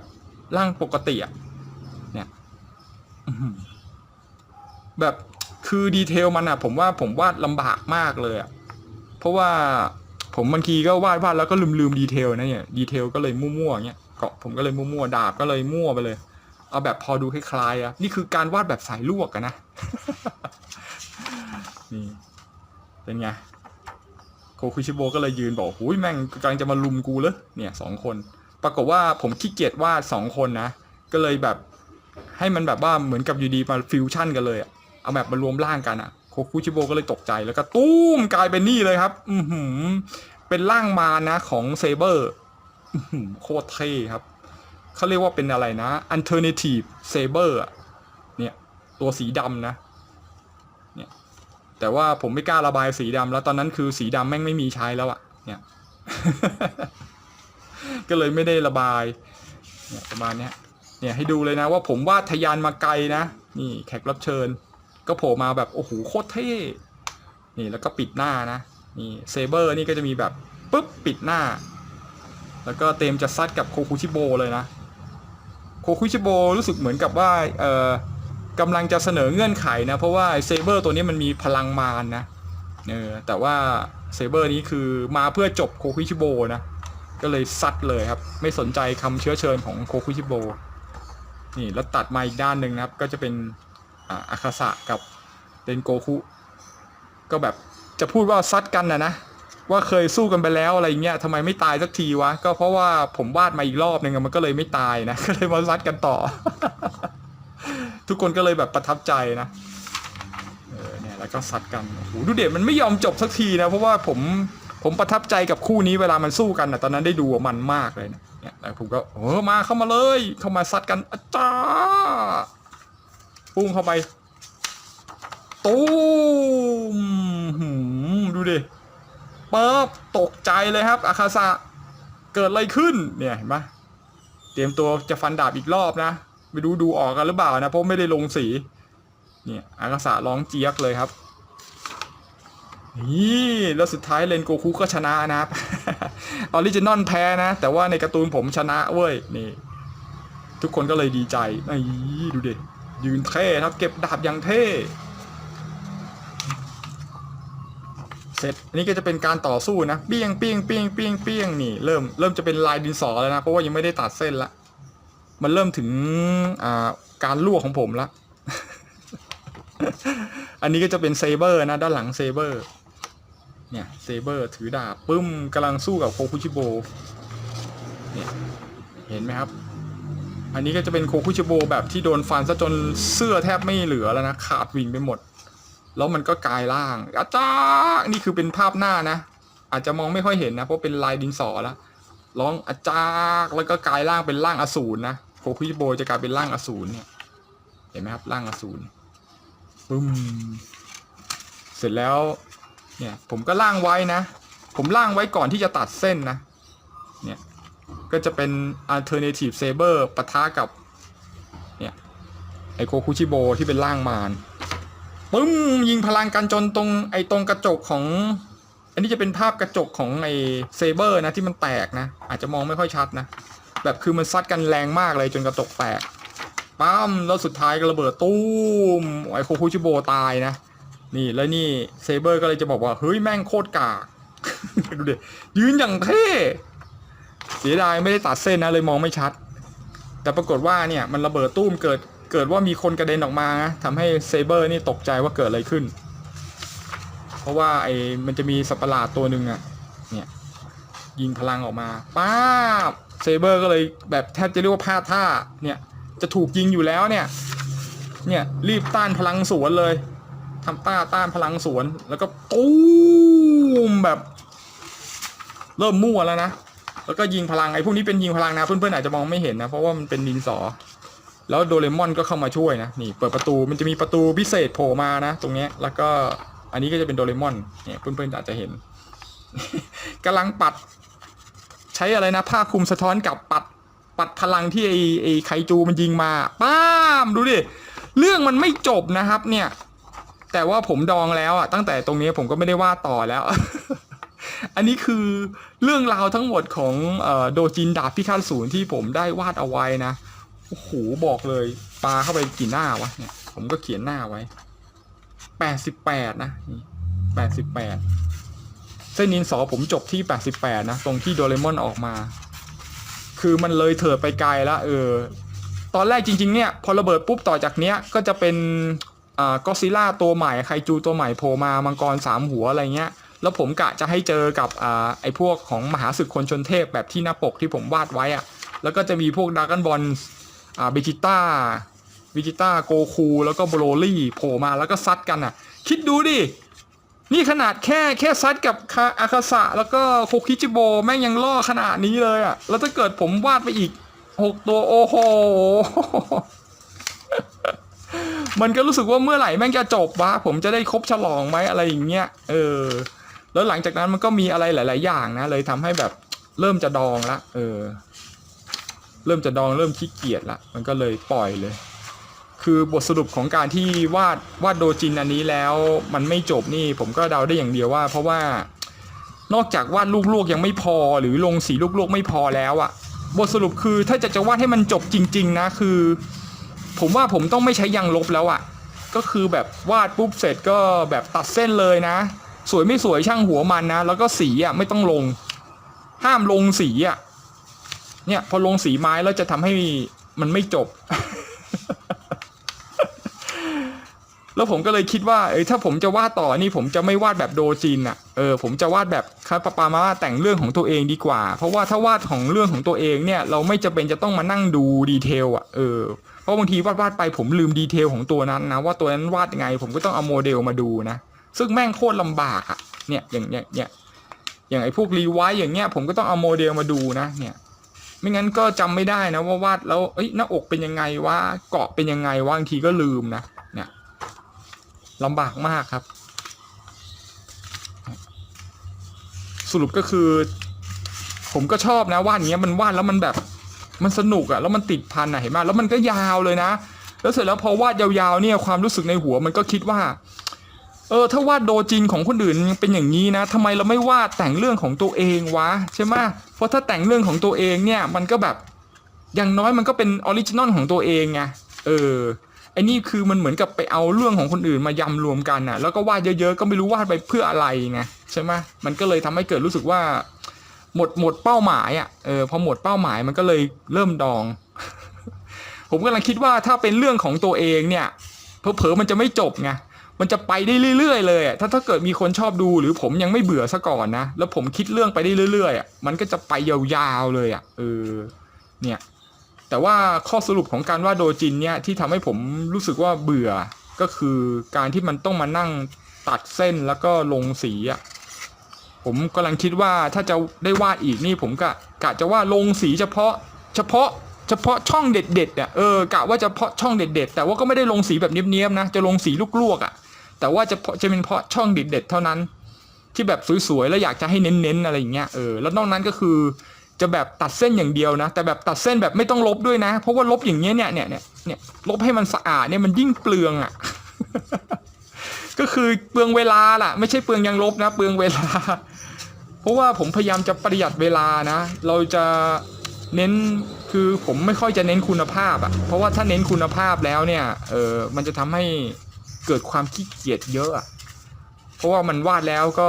ร่างปกติอ่ะเนี่ยแบบคือดีเทลมันอ่ะผมว่าผมวาดลำบากมากเลยอ่ะเพราะว่าผมบางทีก็วาดแล้วก็ลืมดีเทลนะเนี่ยดีเทลก็เลยมั่วๆเงี้ยเกาะผมก็เลยมั่วดาบก็เลยมั่วไปเลยเอาแบบพอดูคล้ายๆอ่ะนี่คือการวาดแบบสายลวกกันนะ นี่เป็นไงโคคุชิโบก็เลยยืนบอกหูยแม่งกำลังจะมาลุมกูเลยเนี่ยสองคนปรากฏว่าผมขี้เกียจวาดสองคนนะก็เลยแบบให้มันแบบว่าเหมือนกับอยู่ดีมาฟิวชั่นกันเลยเอาแบบมารวมร่างกันอ่ะโคคุชิโบก็เลยตกใจแล้วก็ตุ้มกลายเป็นนี่เลยครับเป็นร่างมานะของเซเบอร์โคตรเท่ครับเขาเรียกว่าเป็นอะไรนะ alternative saber อ่ะเนี่ยตัวสีดำนะเนี่ยแต่ว่าผมไม่กล้าระบายสีดำแล้วตอนนั้นคือสีดำแม่งไม่มีใช้แล้วอะเนี่ย ก็เลยไม่ได้ระบายเนี่ยประมาณเนี้ยเนี่ยให้ดูเลยนะว่าผมวาดทะยานมาไกลนะนี่แขกรับเชิญก็โผล่มาแบบโอ้โหโคตรเท่นี่แล้วก็ปิดหน้านะนี่เซเบอร์นี่ก็จะมีแบบปุ๊บปิดหน้าแล้วก็เต็มจะซัดกับโคคุชิโบเลยนะโคคุชิโบรู้สึกเหมือนกับว่ากำลังจะเสนอเงื่อนไขนะเพราะว่าเซเบอร์ตัวนี้มันมีพลังมารนะแต่ว่าเซเบอร์นี้คือมาเพื่อจบโคคุชิโบนะก็เลยซัดเลยครับไม่สนใจคำเชื้อเชิญของโคคุชิโบนี่แล้วตัดมาอีกด้านหนึ่งนะครับก็จะเป็นอาคาสะกับเรนโกคุก็แบบจะพูดว่าซัดกันนะว่าเคยสู้กันไปแล้วอะไรเงี้ยทำไมไม่ตายสักทีวะก็เพราะว่าผมวาดมาอีกรอบนึงมันก็เลยไม่ตายนะก็เลยมาซัดกันต่อ ทุกคนก็เลยแบบประทับใจนะเนี่ยแล้วก็ซัดกันโอ้โหดูเด็ดมันไม่ยอมจบสักทีนะเพราะว่าผมประทับใจกับคู่นี้เวลามันสู้กันนะตอนนั้นได้ดูมันมากเลยนะเนี่ยแล้วผมก็มาเข้ามาเลยเข้ามาซัดกันจ้าปุ้งเข้าไปตูมดูดิปั๊บตกใจเลยครับอาคาซะเกิดอะไรขึ้นเนี่ยเห็นไหมเตรียมตัวจะฟันดาบอีกรอบนะไม่ดูออกกันหรือเปล่านะเพราะไม่ได้ลงสีเนี่ยอาคาซะร้องเจี๊ยกเลยครับนี่แล้วสุดท้ายเรนโกคุก็ชนะนะครับออริจินอลแพ้นะแต่ว่าในการ์ตูนผมชนะเว้ยนี่ทุกคนก็เลยดีใจนี่ดูดิยืนเท่ครับเก็บดาบอย่างเท่เสร็จอันนี้ก็จะเป็นการต่อสู้นะเปี้ยงนี่เริ่มจะเป็นลายดินสอแล้วนะเพราะว่ายังไม่ได้ตัดเส้นละมันเริ่มถึงการลวกของผมละ อันนี้ก็จะเป็นเซเบอร์นะด้านหลังเซเบอร์ เนี่ยเซเบอร์ถือดาบปึ้มกำลังสู้กับโคคุชิโบเนี่ยเห็นไหมครับอันนี้ก็จะเป็นโคคุชิโบแบบที่โดนฟันซะจนเสื้อแทบไม่เหลือแล้วนะขาดวิ่งไปหมดแล้วมันก็กลายร่างอาจารย์นี่คือเป็นภาพหน้านะอาจจะมองไม่ค่อยเห็นนะเพราะเป็นลายดินสอแล้วร้องอาจารย์แล้วก็กลายร่างเป็นร่างอสูรนะโคคุชิโบจะกลายเป็นร่างอสูรเนี่ยเห็นไหมครับร่างอสูรปึ้มเสร็จแล้วเนี่ยผมก็ล่างไว้นะผมล่างไว้ก่อนที่จะตัดเส้นนะเนี่ยก็จะเป็น alternative saber ปะทะกับเนี่ยไอโคคุชิโบที่เป็นร่างมารปึ้มยิงพลังกันจนตรงกระจกของอันนี้จะเป็นภาพกระจกของไอเซเบอร์นะที่มันแตกนะอาจจะมองไม่ค่อยชัดนะแบบคือมันซัดกันแรงมากเลยจนกระจกแตกปั้มแล้วสุดท้ายก็ระเบิดตู้มไอโคคุชิโบตายนะนี่แล้วนี่เซเบอร์ก็เลยจะบอกว่าเฮ้ยแม่งโคตรกาก ดูดิยืนอย่างเท่เสียดายไม่ได้ตัดเส้นนะเลยมองไม่ชัดแต่ปรากฏว่าเนี่ยมันระเบิดตู้มเกิดว่ามีคนกระเด็นออกมานะทำให้เซเบอร์นี่ตกใจว่าเกิดอะไรขึ้นเพราะว่ามันจะมีสัตว์ประหลาดตัวหนึ่งอะเนี่ยยิงพลังออกมาป้าบเซเบอร์ก็เลยแบบแทบจะเรียกว่าพลาดท่าเนี่ยจะถูกยิงอยู่แล้วเนี่ยรีบต้านพลังสวนเลยทำต้านพลังสวนแล้วก็ตู้มแบบเริ่มมั่วแล้วนะแล้วก็ยิงพลังพวกนี้เป็นยิงพลังนะเพื่อนๆอาจจะมองไม่เห็นนะเพราะว่ามันเป็นดินสอแล้วโดเรมอนก็เข้ามาช่วยนะนี่เปิดประตูมันจะมีประตูพิเศษโผล่มานะตรงนี้แล้วก็อันนี้ก็จะเป็นโดเรมอนเนี่ยเพื่อนๆอาจจะเห็น กำลังปัดใช้อะไรนะผ้าคลุมสะท้อนกับปัดพลังที่ไอไคจูมันยิงมาป้ามดูดิเรื่องมันไม่จบนะครับเนี่ยแต่ว่าผมดองแล้วอ่ะตั้งแต่ตรงนี้ผมก็ไม่ได้วาดต่อแล้ว อันนี้คือเรื่องราวทั้งหมดของโดจินดาบพิฆาตศูนย์ที่ผมได้วาดเอาไว้นะโอ้โหบอกเลยปาเข้าไปกี่หน้าวะเนี่ยผมก็เขียนหน้าไว้88นะนี่88เส้นดินสอผมจบที่88นะตรงที่โดเรมอนออกมาคือมันเลยเถิดไปไกลแล้วตอนแรกจริงๆเนี่ยพอระเบิดปุ๊บต่อจากเนี้ยก็จะเป็นก็อดซิลล่าตัวใหม่ไคจูตัวใหม่โผล่มามังกร3หัวอะไรเงี้ยแล้วผมกะจะให้เจอกับไอ้พวกของมหาศึกคนชนเทพแบบที่หน้าปกที่ผมวาดไว้อะแล้วก็จะมีพวกดราก้อนบอลเบจิต้าโกคูแล้วก็โบโรลี่โผล่มาแล้วก็ซัดกันอ่ะคิดดูดินี่ขนาดแค่ซัดกับอาคาสะแล้วก็โคคิจิโบแม่งยังล่อขนาดนี้เลยอ่ะแล้วถ้าเกิดผมวาดไปอีก6ตัวโอ้โห มันก็รู้สึกว่าเมื่อไหร่แม่งจะจบวะผมจะได้ครบฉลองไหมอะไรอย่างเงี้ยแล้วหลังจากนั้นมันก็มีอะไรหลายๆอย่างนะเลยทำให้แบบเริ่มจะดองละเริ่มจะดองเริ่มขี้เกียจละมันก็เลยปล่อยเลยคือบทสรุปของการที่วาดโดจินอันนี้แล้วมันไม่จบนี่ผมก็เดาได้อย่างเดียวว่าเพราะว่านอกจากวาดลูกๆยังไม่พอหรือลงสีลูกๆไม่พอแล้วอะบทสรุปคือถ้าจะวาดให้มันจบจริงๆนะคือผมว่าผมต้องไม่ใช้ยางลบแล้วอะก็คือแบบวาดปุ๊บเสร็จก็แบบตัดเส้นเลยนะสวยไม่สวยช่างหัวมันนะแล้วก็สีอะไม่ต้องลงห้ามลงสีอะเนี่ยพอลงสีไม้แล้วจะทำให้มันไม่จบ แล้วผมก็เลยคิดว่าถ้าผมจะวาดต่อนี่ผมจะไม่วาดแบบโดจินอ่ะผมจะวาดแบบคาปามาแต่งเรื่องของตัวเองดีกว่าเพราะว่าถ้าวาดของเรื่องของตัวเองเนี่ยเราไม่จำเป็นจะต้องมานั่งดูดีเทลอ่ะเพราะบางทีวาดไปผมลืมดีเทลของตัวนั้นนะว่าตัวนั้นวาดยังไงผมก็ต้องเอาโมเดลมาดูนะซึ่งแม่งโคตรลำบากอ่ะเนี่ยอย่างไอ้พวกรีไวท์อย่างเงี้ยผมก็ต้องเอาโมเดลมาดูนะเนี่ยไม่งั้นก็จำไม่ได้นะว่าวาดแล้วหน้าอกเป็นยังไงวะเกาะเป็นยังไงวะบางทีก็ลืมนะเนี่ยลำบากมากครับสรุปก็คือผมก็ชอบนะวาดอย่างเงี้ยมันวาดแล้วมันแบบมันสนุกอะแล้วมันติดพันอะเห็นไหมแล้วมันก็ยาวเลยนะแล้วเสร็จแล้วพอวาดยาวๆเนี่ยความรู้สึกในหัวมันก็คิดว่าถ้าวาดโดจินของคนอื่นเป็นอย่างนี้นะทำไมเราไม่วาดแต่งเรื่องของตัวเองวะใช่ไหมเพราะถ้าแต่งเรื่องของตัวเองเนี่ยมันก็แบบอย่างน้อยมันก็เป็นออริจินอลของตัวเองไงไอ้นี่คือมันเหมือนกับไปเอาเรื่องของคนอื่นมายำรวมกันน่ะแล้วก็วาดเยอะๆก็ไม่รู้วาดไปเพื่ออะไรไงใช่ไหมมันก็เลยทำให้เกิดรู้สึกว่าหมดเป้าหมายอ่ะพอหมดเป้าหมายมันก็เลยเริ่มดอง ผมกำลังคิดว่าถ้าเป็นเรื่องของตัวเองเนี่ยเผลอๆมันจะไม่จบไง มันจะไปได้เรื่อยๆเลยอ่ะถ้าเกิดมีคนชอบดูหรือผมยังไม่เบื่อซะก่อนนะแล้วผมคิดเรื่องไปได้เรื่อยๆอ่ะมันก็จะไปยาวๆเลยอ่ะเนี่ยแต่ว่าข้อสรุปของการวาดโดจินเนี่ยที่ทำให้ผมรู้สึกว่าเบื่อก็คือการที่มันต้องมานั่งตัดเส้นแล้วก็ลงสีอ่ะผมกำลังคิดว่าถ้าจะได้วาดอีกนี่ผมกะจะว่าลงสีเฉพาะช่องเด็ดๆอ่ะกะว่าจะเพาะช่องเด็ดๆแต่ว่าก็ไม่ได้ลงสีแบบเนี้ยบๆนะจะลงสีลวกๆอ่ะแต่ว่าจะเป็นเพาะช่องเด็ดๆเท่านั้นที่แบบสวยๆแล้วอยากจะให้เน้นๆอะไรอย่างเงี้ยแล้วนอกนั้นก็คือจะแบบตัดเส้นอย่างเดียวนะแต่แบบตัดเส้นแบบไม่ต้องลบด้วยนะเพราะว่าลบอย่างเงี้ยเนี่ยลบให้มันสะอาดเนี่ยมันยิ่งเปลืองอ่ะ ก็คือเปลืองเวลาล่ะไม่ใช่เปลืองยางลบนะเปลืองเวลาเพราะว่าผมพยายามจะประหยัดเวลานะเราจะเน้นคือผมไม่ค่อยจะเน้นคุณภาพอ่ะเพราะว่าถ้าเน้นคุณภาพแล้วเนี่ยมันจะทำให้เกิดความขี้เกียจเยอะอ่ะเพราะว่ามันวาดแล้วก็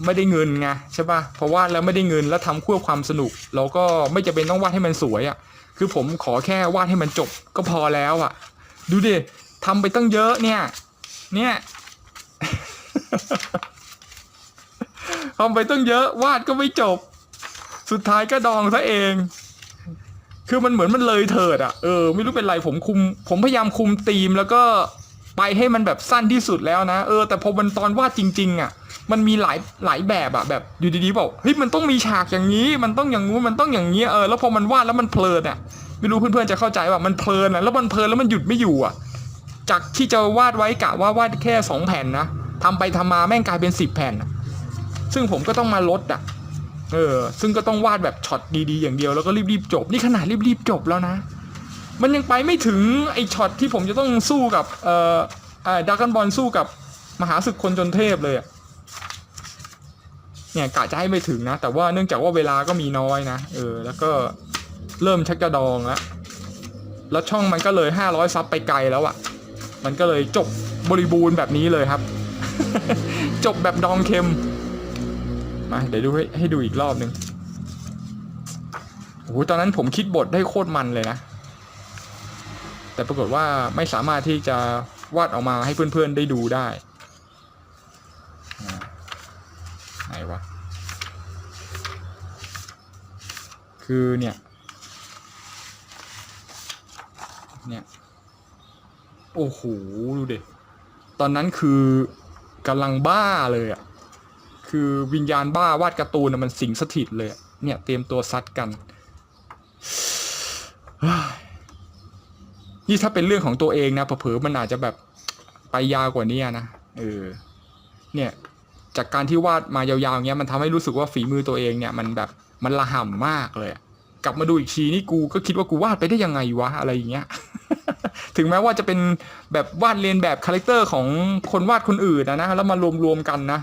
ไม่ได้เงินไงใช่ป่ะพอวาดแล้วไม่ได้เงินแล้วทำเพื่อความสนุกเราก็ไม่จำเป็นต้องวาดให้มันสวยอ่ะคือผมขอแค่วาดให้มันจบก็พอแล้วอ่ะดูดิทำไปตั้งเยอะเนี่ยทำไปตั้งเยอะวาดก็ไม่จบสุดท้ายก็ดองซะเองคือมันเหมือนมันเลยเถิดอ่ะไม่รู้เป็นไรผมพยายามคุมธีมแล้วก็ไปให้มันแบบสั้นที่สุดแล้วนะแต่พอมันตอนวาดจริงๆอ่ะมันมีหลายแบบอ่ะแบบอยู่ดีๆบอกเฮ้ยมันต้องมีฉากอย่างนี้มันต้องอย่างงู้นมันต้องอย่างนี้แล้วพอมันวาดแล้วมันเพลินอ่ะไม่รู้เพื่อนๆจะเข้าใจว่ามันเพลินอ่ะแล้วมันเพลินแล้วมันหยุดไม่อยู่อ่ะจากที่จะวาดไว้กะว่าวาดแค่2 แผ่นนะทำไปทำมาแม่งกลายเป็น10 แผ่นซึ่งผมก็ต้องมาลดอ่ะซึ่งก็ต้องวาดแบบช็อตดีๆอย่างเดียวแล้วก็รีบๆจบนี่ขนาดรีบๆจบแล้วนะมันยังไปไม่ถึงไอ้ช็อตที่ผมจะต้องสู้กับดราก้อนบอลสู้กับมหาศึกคนจนเทพเลยเนี่ยกะจะให้ไม่ถึงนะแต่ว่าเนื่องจากว่าเวลาก็มีน้อยนะแล้วก็เริ่มชักจะดองแล้วช่องมันก็เลย500 ซับไปไกลแล้วอ่ะมันก็เลยจบบริบูรณ์แบบนี้เลยครับ จบแบบดองเค็มมาเดี๋ยวดูให้ดูอีกรอบนึงโอ้โหตอนนั้นผมคิดบทได้โคตรมันเลยนะแต่ปรากฏว่าไม่สามารถที่จะวาดออกมาให้เพื่อนๆได้ดูได้ไหนวะคือเนี่ยโอ้โหดูดิตอนนั้นคือกำลังบ้าเลยอ่ะคือวิญญาณบ้าวาดการ์ตูนมันสิงสถิตเลยเนี่ยเตรียมตัวซัดกันนี่ถ้าเป็นเรื่องของตัวเองนะเผลอๆมันอาจจะแบบไปยาวกว่านี้นะเนี่ยจากการที่วาดมายาวๆเงี้ยมันทำให้รู้สึกว่าฝีมือตัวเองเนี่ยมันแบบมันระห่ำมากเลยกลับมาดูอีกทีนี่กูก็คิดว่ากูวาดไปได้ยังไงวะอะไรอย่างเงี้ย ถึงแม้ว่าจะเป็นแบบวาดเรียนแบบคาแรคเตอร์ของคนวาดคนอื่นนะแล้วมารวมกันนะ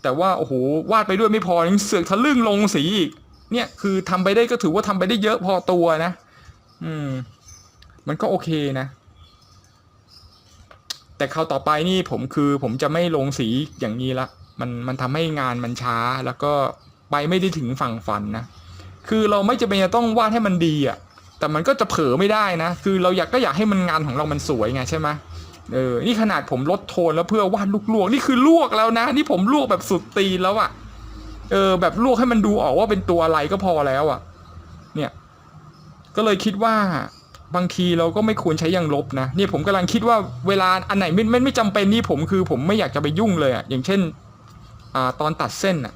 แต่ว่าโอ้โหวาดไปด้วยไม่พอยังเสือกทะลึ่งลงสีอีกเนี่ยคือทำไปได้ก็ถือว่าทำไปได้เยอะพอตัวนะมันก็โอเคนะแต่คราวต่อไปนี่ผมจะไม่ลงสีอย่างนี้ละมันทำให้งานมันช้าแล้วก็ไปไม่ได้ถึงฝั่งฝันนะคือเราไม่จำเป็นจะต้องวาดให้มันดีอ่ะแต่มันก็จะเผลอไม่ได้นะคือเราอยากให้มันงานของเรามันสวยไงใช่ไหมนี่ขนาดผมลดโทนแล้วเพื่อวาดลวกนี่คือลวกแล้วนะนี่ผมลวกแบบสุดตีนแล้วอ่ะแบบลวกให้มันดูออกว่าเป็นตัวอะไรก็พอแล้วอ่ะเนี่ยก็เลยคิดว่าบางทีเราก็ไม่ควรใช้ยางลบนะเนี่ยผมกำลังคิดว่าเวลาอันไหนไม่จำเป็นนี่ผมไม่อยากจะไปยุ่งเลยอ่ะอย่างเช่นตอนตัดเส้นอ่ะ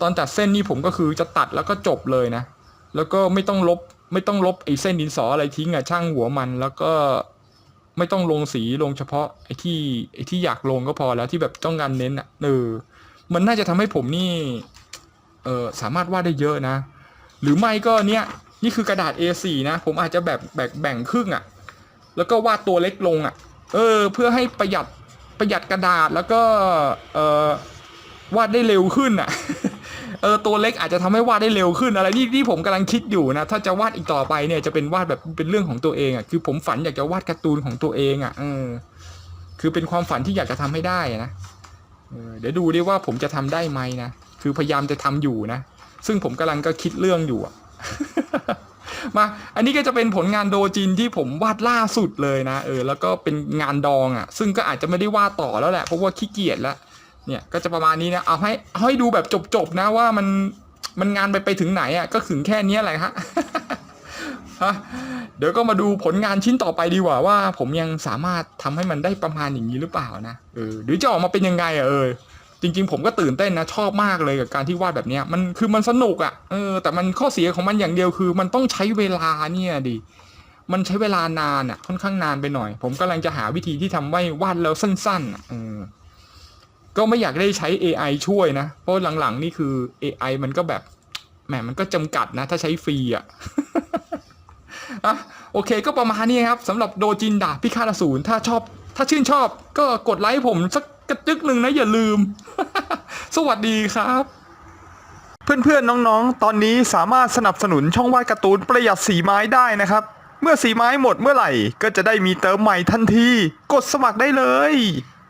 ตอนตัดเส้นนี่ผมก็คือจะตัดแล้วก็จบเลยนะแล้วก็ไม่ต้องลบไอ้เส้นดินสออะไรทิ้งอ่ะช่างหัวมันแล้วก็ไม่ต้องลงสีลงเฉพาะไอ้ที่อยากลงก็พอแล้วที่แบบต้องการเน้นอ่ะมันน่าจะทำให้ผมนี่สามารถวาดได้เยอะนะหรือไม่ก็นี่คือกระดาษ A4 นะผมอาจจะแบ่งครึ่งอ่ะแล้วก็วาดตัวเล็กลงอ่ะเพื่อให้ประหยัดกระดาษแล้วก็วาดได้เร็วขึ้นอ่ะ ตัวเล็กอาจจะทำให้วาดได้เร็วขึ้นอะไรนี่ผมกำลังคิดอยู่นะถ้าจะวาดอีกต่อไปเนี่ยจะเป็นวาดแบบเป็นเรื่องของตัวเองอ่ะคือผมฝันอยากจะวาดการ์ตูนของตัวเองอ่ะคือเป็นความฝันที่อยากจะทำให้ได้นะเดี๋ยวดูดิว่าผมจะทำได้ไหมนะคือพยายามจะทำอยู่นะซึ่งผมกำลังก็คิดเรื่องอยู่ มาอันนี้ก็จะเป็นผลงานโดจินที่ผมวาดล่าสุดเลยนะแล้วก็เป็นงานดองอ่ะซึ่งก็อาจจะไม่ได้วาดต่อแล้วแหละเพราะว่าขี้เกียจแล้วเนี่ยก็จะประมาณนี้นะเอาให้ดูแบบจบๆนะว่ามันงานไปถึงไหนอ่ะก็ถึงแค่นี้แหละฮะ เดี๋ยวก็มาดูผลงานชิ้นต่อไปดีกว่าผมยังสามารถทำให้มันได้ประมาณอย่างนี้หรือเปล่านะหรือจะออกมาเป็นยังไงจริงๆผมก็ตื่นเต้นนะชอบมากเลยกับการที่วาดแบบนี้มันสนุกอ่ะแต่มันข้อเสียของมันอย่างเดียวคือมันต้องใช้เวลาเนี่ยดิมันใช้เวลานานอ่ะค่อนข้างนานไปหน่อยผมกำลังจะหาวิธีที่ทำไว้วาดแล้วสั้นๆก็ไม่อยากได้ใช้ AI ช่วยนะเพราะหลังๆนี่คือ AI มันก็แบบแหมมันก็จำกัดนะถ้าใช้ฟรีอ่ะ โอเคก็ประมาณนี้ครับสำหรับโดจินดาบพิฆาตอสูรถ้าชื่นชอบก็กดไลค์ผมสักกระจึกหนึ่งนะอย่าลืม สวัสดีครับ เพื่อนๆน้องๆตอนนี้สามารถสนับสนุนช่องวาดการ์ตูนประหยัดสีไม้ได้นะครับเมื่อสีไม้หมดเมื่อไหร่ก็จะได้มีเติมใหม่ทันทีกดสมัครได้เลย